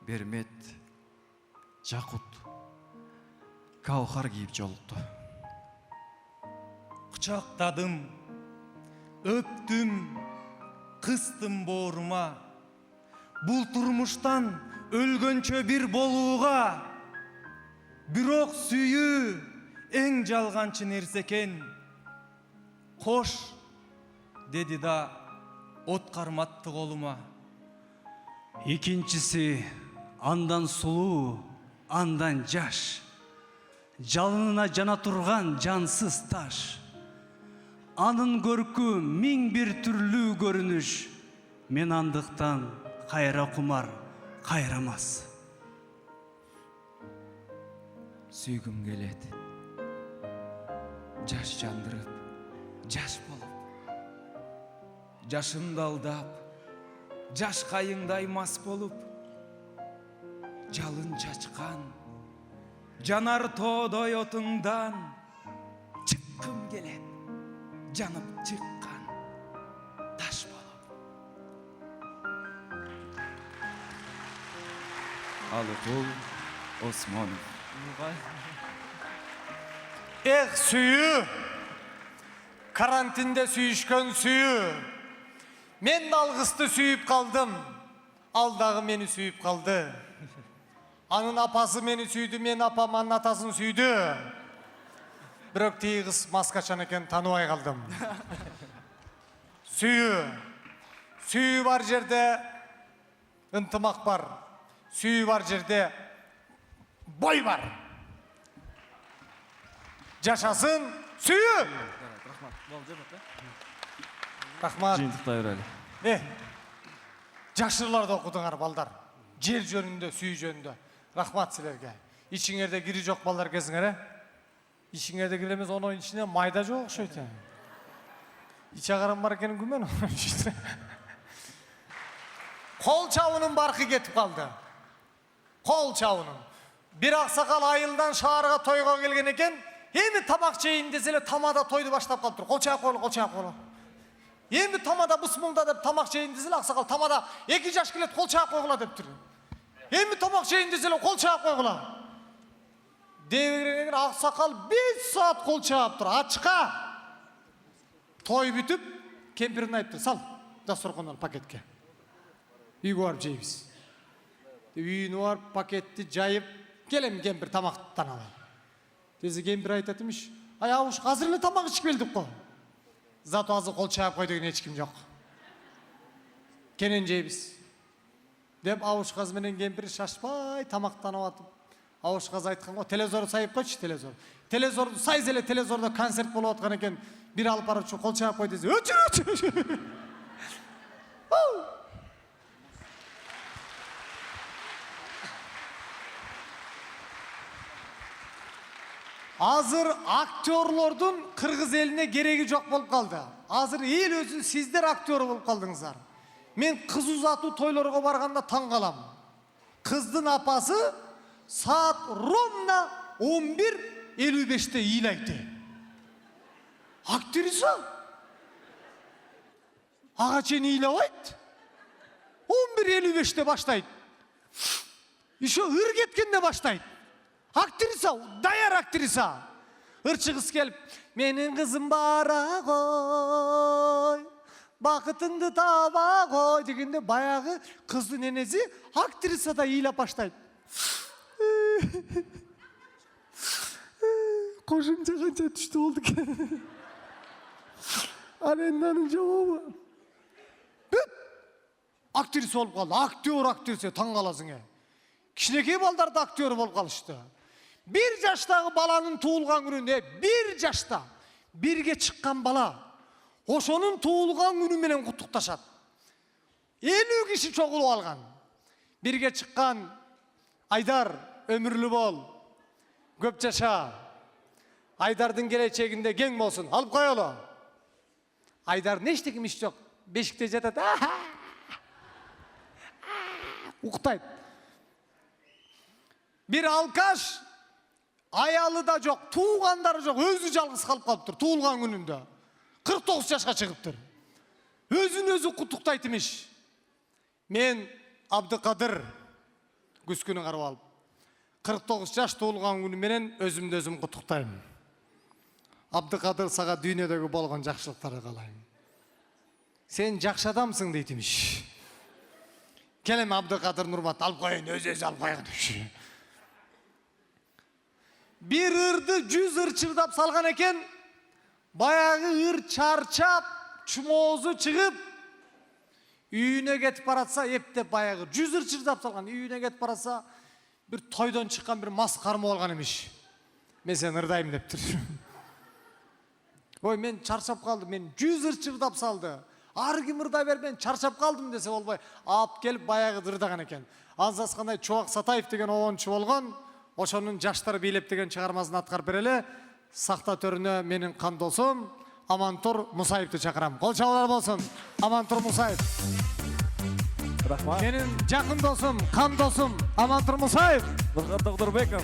Speaker 9: Бермет, Жакут, Каухар кийип жолукту.
Speaker 10: Кучактадым, өптүм, кыстым боорума. Бул турмуштан өлгөнчө бир болууга. Бирок сүйүү эң жалганчы нерсе экен. Кош, деди да от карматты колума.
Speaker 3: Экинчиси андан сулуу, андан жаш. Жалынына жана турган жансыз таш. Анын көркү миң бир түрлүү көрүнүш. Мен андыктан кайра кумар, кайрамас.
Speaker 12: Сүйгүм келет. Жаш жандырып, жаш болуп. Жашымды алдап, жаш кайыңдай мас болуп. Жалын чачкан, жанар тоодой отуңдан. Чыккым келет, жанып чыккан таш болуп. Алыкул Осмонов.
Speaker 7: Эх, сүйүү. Карантинде сүйүшкөн сүйүү. Мен алгысты сүйүп калдым. Ал дагы мени сүйүп калды. Анын апасы мени сүйдү, мен апам анын атасын сүйдү. Бирок тиги кыз маскачан экен, тааныбай калдым. Сүйүү. Сүйүү бар жерде ынтымак бар. Сүйүү бар жерде бой бар. Жашасын сүйүү. Рахмат.
Speaker 9: Жыйынтыктай берели.
Speaker 7: Жашырларды окудуңар балдар. жер жөнүндө, сүй жөнүндө. Рахмат силерге. İçiңерде кири жок балдар кезиңер, İçiңерде кири эмес, онун ичинде майда жок окшойт. İç агарам бар экенин күмөн. Кол чабынын баркы кетип калды. Кол чабынын. Bir аксакал айылдан шаарга тойго келген экен, эми тамак жейин десе эле тамада тойду баштап калыптыр. Кол чаап койгула, кол чаап койгула. Эми тамада бысмылда деп тамак жейин десе эле аксакал тамада 2 жаш келет, кол чаап койгула дептир. Эми тамак жейин десе эле кол чаап койгула. Дебегенен аксакал 5 саат кол чааптыр. Ачка. Той бүтүп, кемпирин айтты, сал дасторкондон пакетке. Үйгө барып жейбиз. Үйүнө барып пакетти жайып, келем кемпир тамактан алам. Десе кемпир айтат эмиш, ай абуш азыр эле тамак ичип келдик го. Зато азыр кол чаап кой деген эч ким жок. Кенен жейбиз. Деп абуш кыз менен кемпир шашпай тамактанып атып. Абуш кыз айткан го, телевизорду сайып койчу, телевизор. Телевизорду сайз эле телевизордо концерт болуп аткан экен. Bir alıp barıp kol çaap koy dese. Öçür. Azır aktörlordun Kırgız eline gereği çok bolup kaldı. Azır el özü sizler aktör bolup kaldыңыздар. Men kız uzatуу toylarga barganda taң kalam. Kızdın apası saat ровно 11:55'te iyilaydı. Актриса? Ага чейин ыйлабайт. 11:55'te баштайт. Еще ыр кеткенде баштайт. Актриса, даяр актриса. Ырчы кыз келип, менин кызым бара кой, бакытыңды таба кой дегенде баягы кыздын энеси актриса да ыйлап баштайт. Кошумча канча түштү болду экен. Аренданын жообу. Бүт. Актриса болуп калды. Актер, актриса таң каласың. Кичинекей балдар да актер болуп калышты. 1 жаштагы баланын туулган күнүндө 1 жашта бирге чыккан бала ошонун туулган күнү менен куттукташат. 50 киши чогулуп алган. Бирге чыккан Айдар өмүрлүү бол. Көп жаша. Айдардын келечегинде кең болсун. Алып коелу. Айдар нештеки иш жок. Бешикте жатат. Уктайт. Bir алкаш аялы да жок, туугандары жок, өзү жалгыз калып калыптыр туулган күнүндө. 49 жашка чыгыптыр. Өзүн өзү куттуктайт эмиш. Мен Абдыкадыр күскүнү карап алып 49 жаш туулган күнү менен өзүмдү өзүм куттуктайм. Абдыкадыр сага дүйнөдөгү болгон жакшылыктарды каалайм. Сен жакшы адамсың дейт эмиш. Келем Абдыкадыр Нурмат алып коеюн, өзү алып койгон эмиш. Bir ырды 100 ыр чырдап салган экен, баягы ыр чарчап, чумоозу чыгып, үйүнө кетип баратса, эптеп баягы 100 ыр чырдап салган, үйүнө кетип баратса, bir тойдон чыккан bir мас кармоо алган эмиш. Мен сени ырдайм дептир. Ой, мен чарчап калдым, мен 100 ыр чырдап салды. Ар ким ырдай бер, мен чарчап калдым десе болбой, алып келип баягы ырдаган экен. Азаскандай Чубак Сатаев деген обончу болгон, ошонун жаштар бийлеп деген чыгармасын аткарып берели. Сакта төрүнө менин кандосум Амантур Мусаевди чакырам. Кол чабуулар болсун. Амантур Мусаев.
Speaker 9: Рахмат.
Speaker 7: Менин жакын досум, кандосум Амантур Мусаев.
Speaker 9: Нурбеков.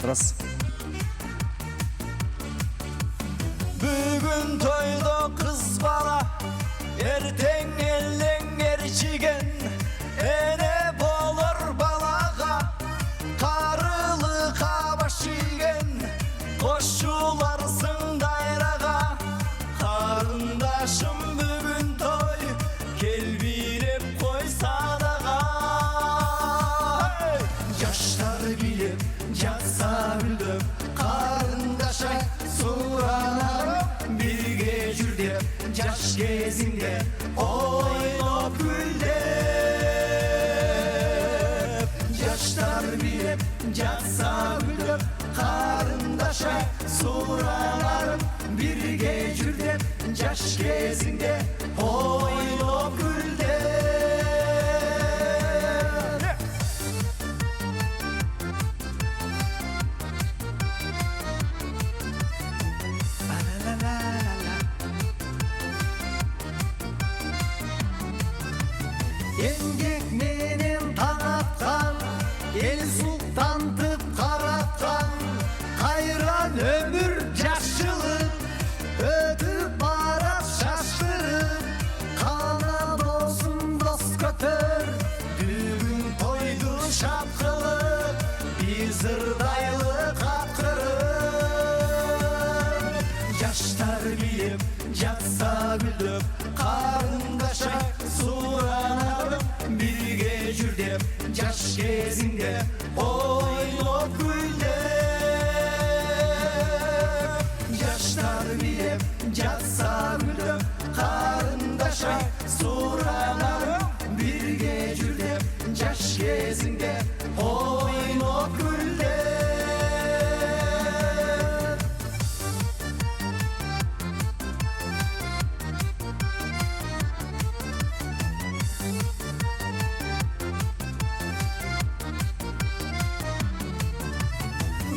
Speaker 9: Раз.
Speaker 4: Бүгүн тойдо кыз бала, эртең элеңер чиген, эне болор балага, карылыкка баш ийген, кошчуларсың дайрага, карындашым бүгүн той, кел бийлеп койса дага. Жаштар бийлеп жатса бүлдөп, карындашай суранарым, бирге жүр деп, жаш кезиңде ойлоп күлдеп. Жаштар бийлеп жатса бүлдөп, карындашай суранарым, бирге жүр деп, жаш кезиңде ойлоп күлдеп. ырдайлы каткырып жаштар билеп жатса гүлдөп карындашай суранарып бирге жүр деп жаш кезиңде ойноп күлдөп жаштар билеп жатса гүлдөп карындашай суранарып бирге жүр деп жаш кезиңде ойноп күлдөп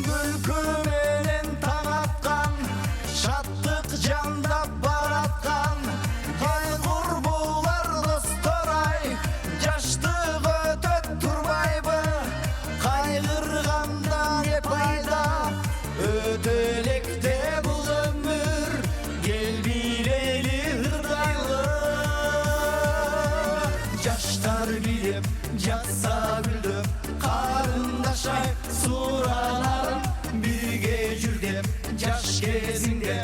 Speaker 4: күлкү менен таң аткан шаттык жандап бараткан кайгурбулар достор ай жаштык өтөт турбайбы кайгырганда не пайда өтө электе бул өмүр кел билели ырдайлы жаштар билеп жатса гүлдөп карындашай суранарып бирге жүр деп жаш кезиңде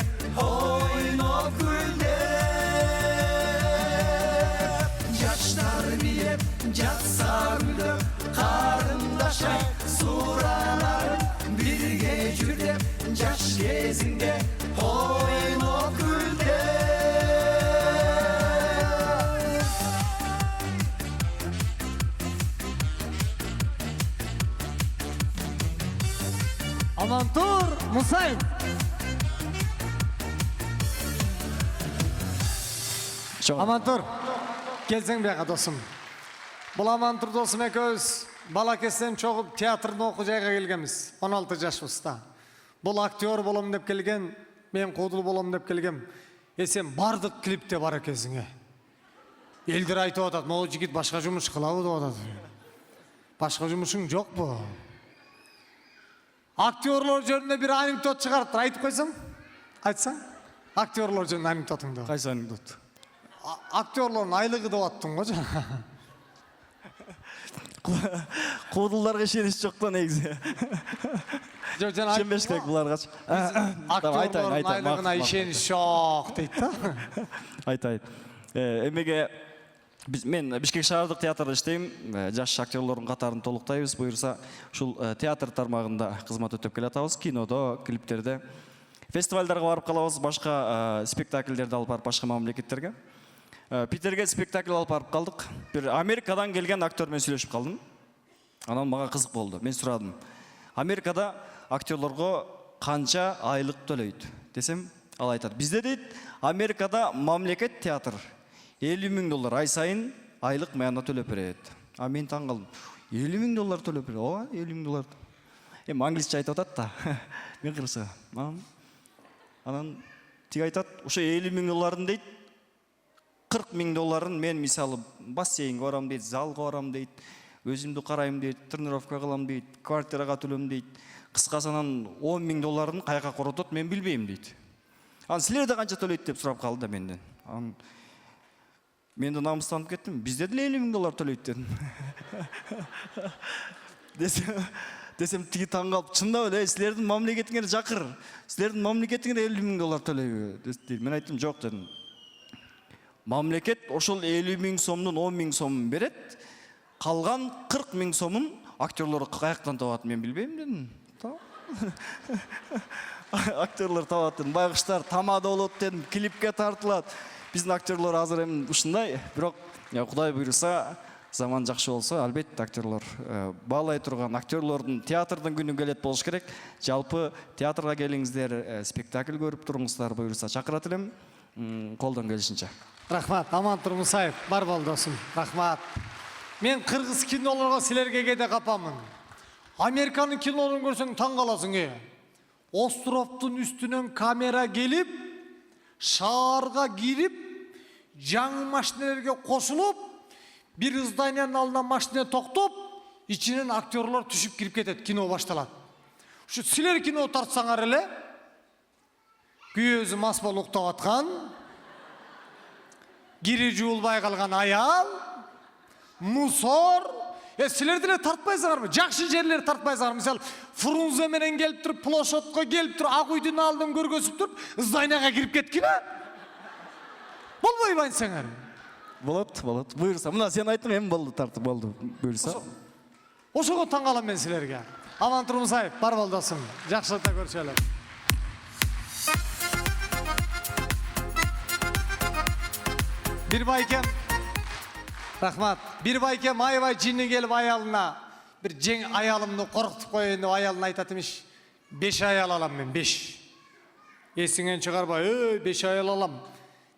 Speaker 4: ойноп күлдөп жаштар билеп жатса гүлдөп карындашай суранарып бирге жүр деп жаш кезиңде ойноп күлдөп
Speaker 7: Амантур Мусаев. Амантур, келсең бияқа досым. Бұл Амантур досым екеуіз бала кезден чоғып театрдың оқу жайға келгенбіз. 16 жашыбызда. Бұл актер болам деп келген, мен қодыл болам деп келгем. Сен бардық клипте бар екенсің. Елдер айтып атады, "Мол жігіт башқа жұмыс қылады" деп атады. Башқа жұмысың жоқ бұл. Актерлар жөнінде бір анекдот шығарып айтып қойсаң? Айтсаң? Актерлар жөнінде анекдотыңды.
Speaker 9: Қайсы анекдот?
Speaker 7: Актерлардың айлығы деп аттың ғой жаңа.
Speaker 9: Қодылдарға шеніш жоқ та негізі. Шенбеш керек бұларға.
Speaker 7: Актерлардың айлығына шеніш жоқ дейді да.
Speaker 9: Айтайын. Емеге мен Бишкек шаһардық театрда іштеймін. Жаш актерлардың қатарын толықтаймыз. Бұйырса, шул театр тармағында қызмет өтіп келе жатабыз. Кинода, клиптерде. Фестивальдарға барып қалабыз, башқа спектакльдерді алып барып башқа мемлекеттерге. Питерге спектакль алып барып қалдық. Бір Америкадан келген актермен сөйлесіп қалдым. Анан маған қызық болды. Мен сұрадым. Америкада актерларға қанша айлық төлейді? Десем, ал айтады. Бізде дейді, Америкада мемлекет театр $50,000 ай сайын айлық маяна төлеп береді. А мен таң қалдым. $50,000 төлеп береді. Ооба, $50,000. Англисче айтып атады да. Мен қырса. Анан тек айтады, ошо $50,000 дейді. $40,000 мен мисалы бассейнге барам дейді, залға барам дейді, өзімді қарайым дейді, тренировка қылам дейді, квартираға төлем дейді. Қысқасынан $10,000 қайқа қоротот, мен білбеймін дейді. Сілерде қанша төлейді деп сұрап қалды да менден. Мен де намыстанып кеттім. Бізде де $50,000 төлейді дедім. Десем тіге таң қалып, шындап өле, сілердің мемлекетіңер жақыр. Сілердің мемлекетіңер $50,000 төлейді. Мен айттым, жоқ дедім. Мемлекет ошол $50,000 сомдун $10,000 сомун берет. Қалған $40,000 сомун актерлар қаяқтан табады, мен білбеймін дедім. Актерлар табады, байғыштар тамада болады дедім, клипке тартылады. Біздің актерлар азыр эми ушундай, бирок Кудай буйруса, заман жакшы болсо, албетте актерлар баалай турган актерлордун театрдын күнү келет болуш керек. Жалпы театрга келиңиздер, спектакль көрүп туруңуздар буйруса чакырат элем. Колдон келишинче.
Speaker 7: Рахмат, Амантур Мусаев, бар бол досым. Рахмат. Мен кыргыз кинолорго силерге кете капамын. Американын кинолорун көрсөң таң каласың. Островдун үстүнөн камера келип, шаарга кирип, жаңы машинелерге кошулуп, бир зданиянын алдына машина токтоп, ичинен актерлор түшүп кирип кетет, кино башталат. Ушу силер кино тартсаңар эле, күйөөзү мас болуп уктап аткан, кири жуулбай калган аял, мусор, Силер деле тартпайсыңарбы? Жакшы жерлер тартпайсыңар. Мисалы, Фрунзе менен келип туруп, Плошотко келип туруп, Ак үйдүн алдын көргөзүп туруп, здайнага кирип кеткиле. Болбойбу айтсаңар?
Speaker 12: Болот. Буйрса, мына сен айттың, эми болду тартып болду. Буйрса.
Speaker 7: Ошого таң калам мен силерге. Аман Турмусаев, бар бол досум. Жакшылыкта көрүшөлү. Bir baykem, рахмат. Bir baykem айбай жини келип аялына bir аялымды коркутуп коеюн деп аялына айтат эмиш. 5 аял алам мен, 5. Эсиңен чыгарбай, 5 аял алам.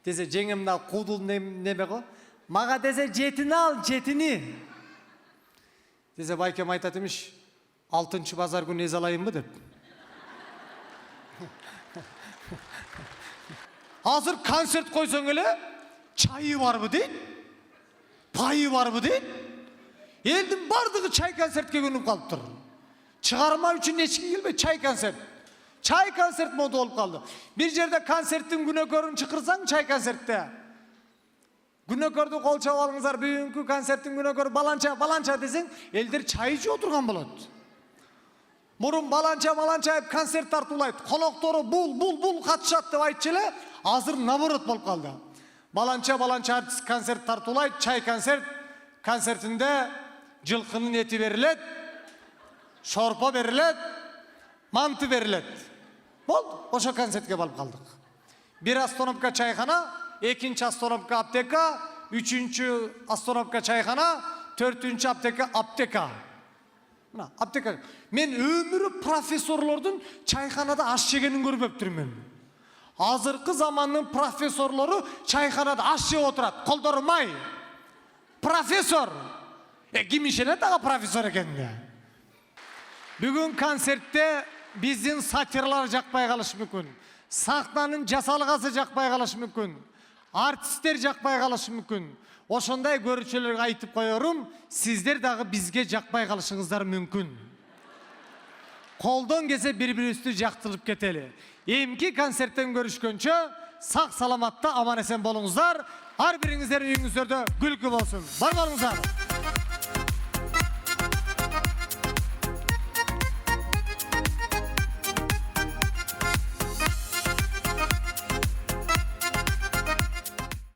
Speaker 7: Десе жеңем да кудул неме го? Мага десе 7-ни ал, 7-ни. Десе байкем айтат эмиш. 6-чы базар күнү эз алайынбы деп. Азыр концерт койсоң эле чайы барбы дейт, пайы барбы дейт. Элдин бардыгы чай концертке көнүп калыптыр. Чыгарма үчүн эч ким келбейт, чай концерт. Чай концерт мода болуп калды. Bir жерде концерттин күнөкөрүн чыкырсаң, чай концертте. Күнөкөрдү кол чап алыңыздар, бүгүнкү концерттин күнөкөрү баланча десең, элдер чай ичип отурган болот. Мурун баланча концерт тартуулайт, коноктору бул катышат деп айтчу эле, азыр наоборот болуп калды. Баланча артист концерт тартуулайт, чай концертинде жылкынын эти берилет, шорпо берилет, манты берилет. Болду, ошо концертке барып калдык. Bir остановка чайхана, экинчи остановка аптека, үчүнчү остановка чайхана, төртүнчү аптека. Мына, аптека. Мен өмүрү профессорлордун чайханада аш жегенин көрбөптүрмүн. Азыркы замандын профессорлору чайханада аш жеп отурат, колдору май. Профессор. Ким ишенет ага профессор экенине? Бүгүн концертте биздин сатирлар жакпай калышы мүмкүн. Сахнанын жасалгасы жакпай калышы мүмкүн. Артисттер жакпай калышы мүмкүн. Ошондой көрүүчүлөргө айтып коерум, сиздер дагы бизге жакпай калышыңыздар мүмкүн. Колдон келсе бири-бирибизди жактырып кетели. Эмки концерттен көрүшкөнчө сак саламатта аман эсен болуңуздар. Ар бириңиздердин үйүңүздөрдө күлкү болсун. Бар болуңуздар.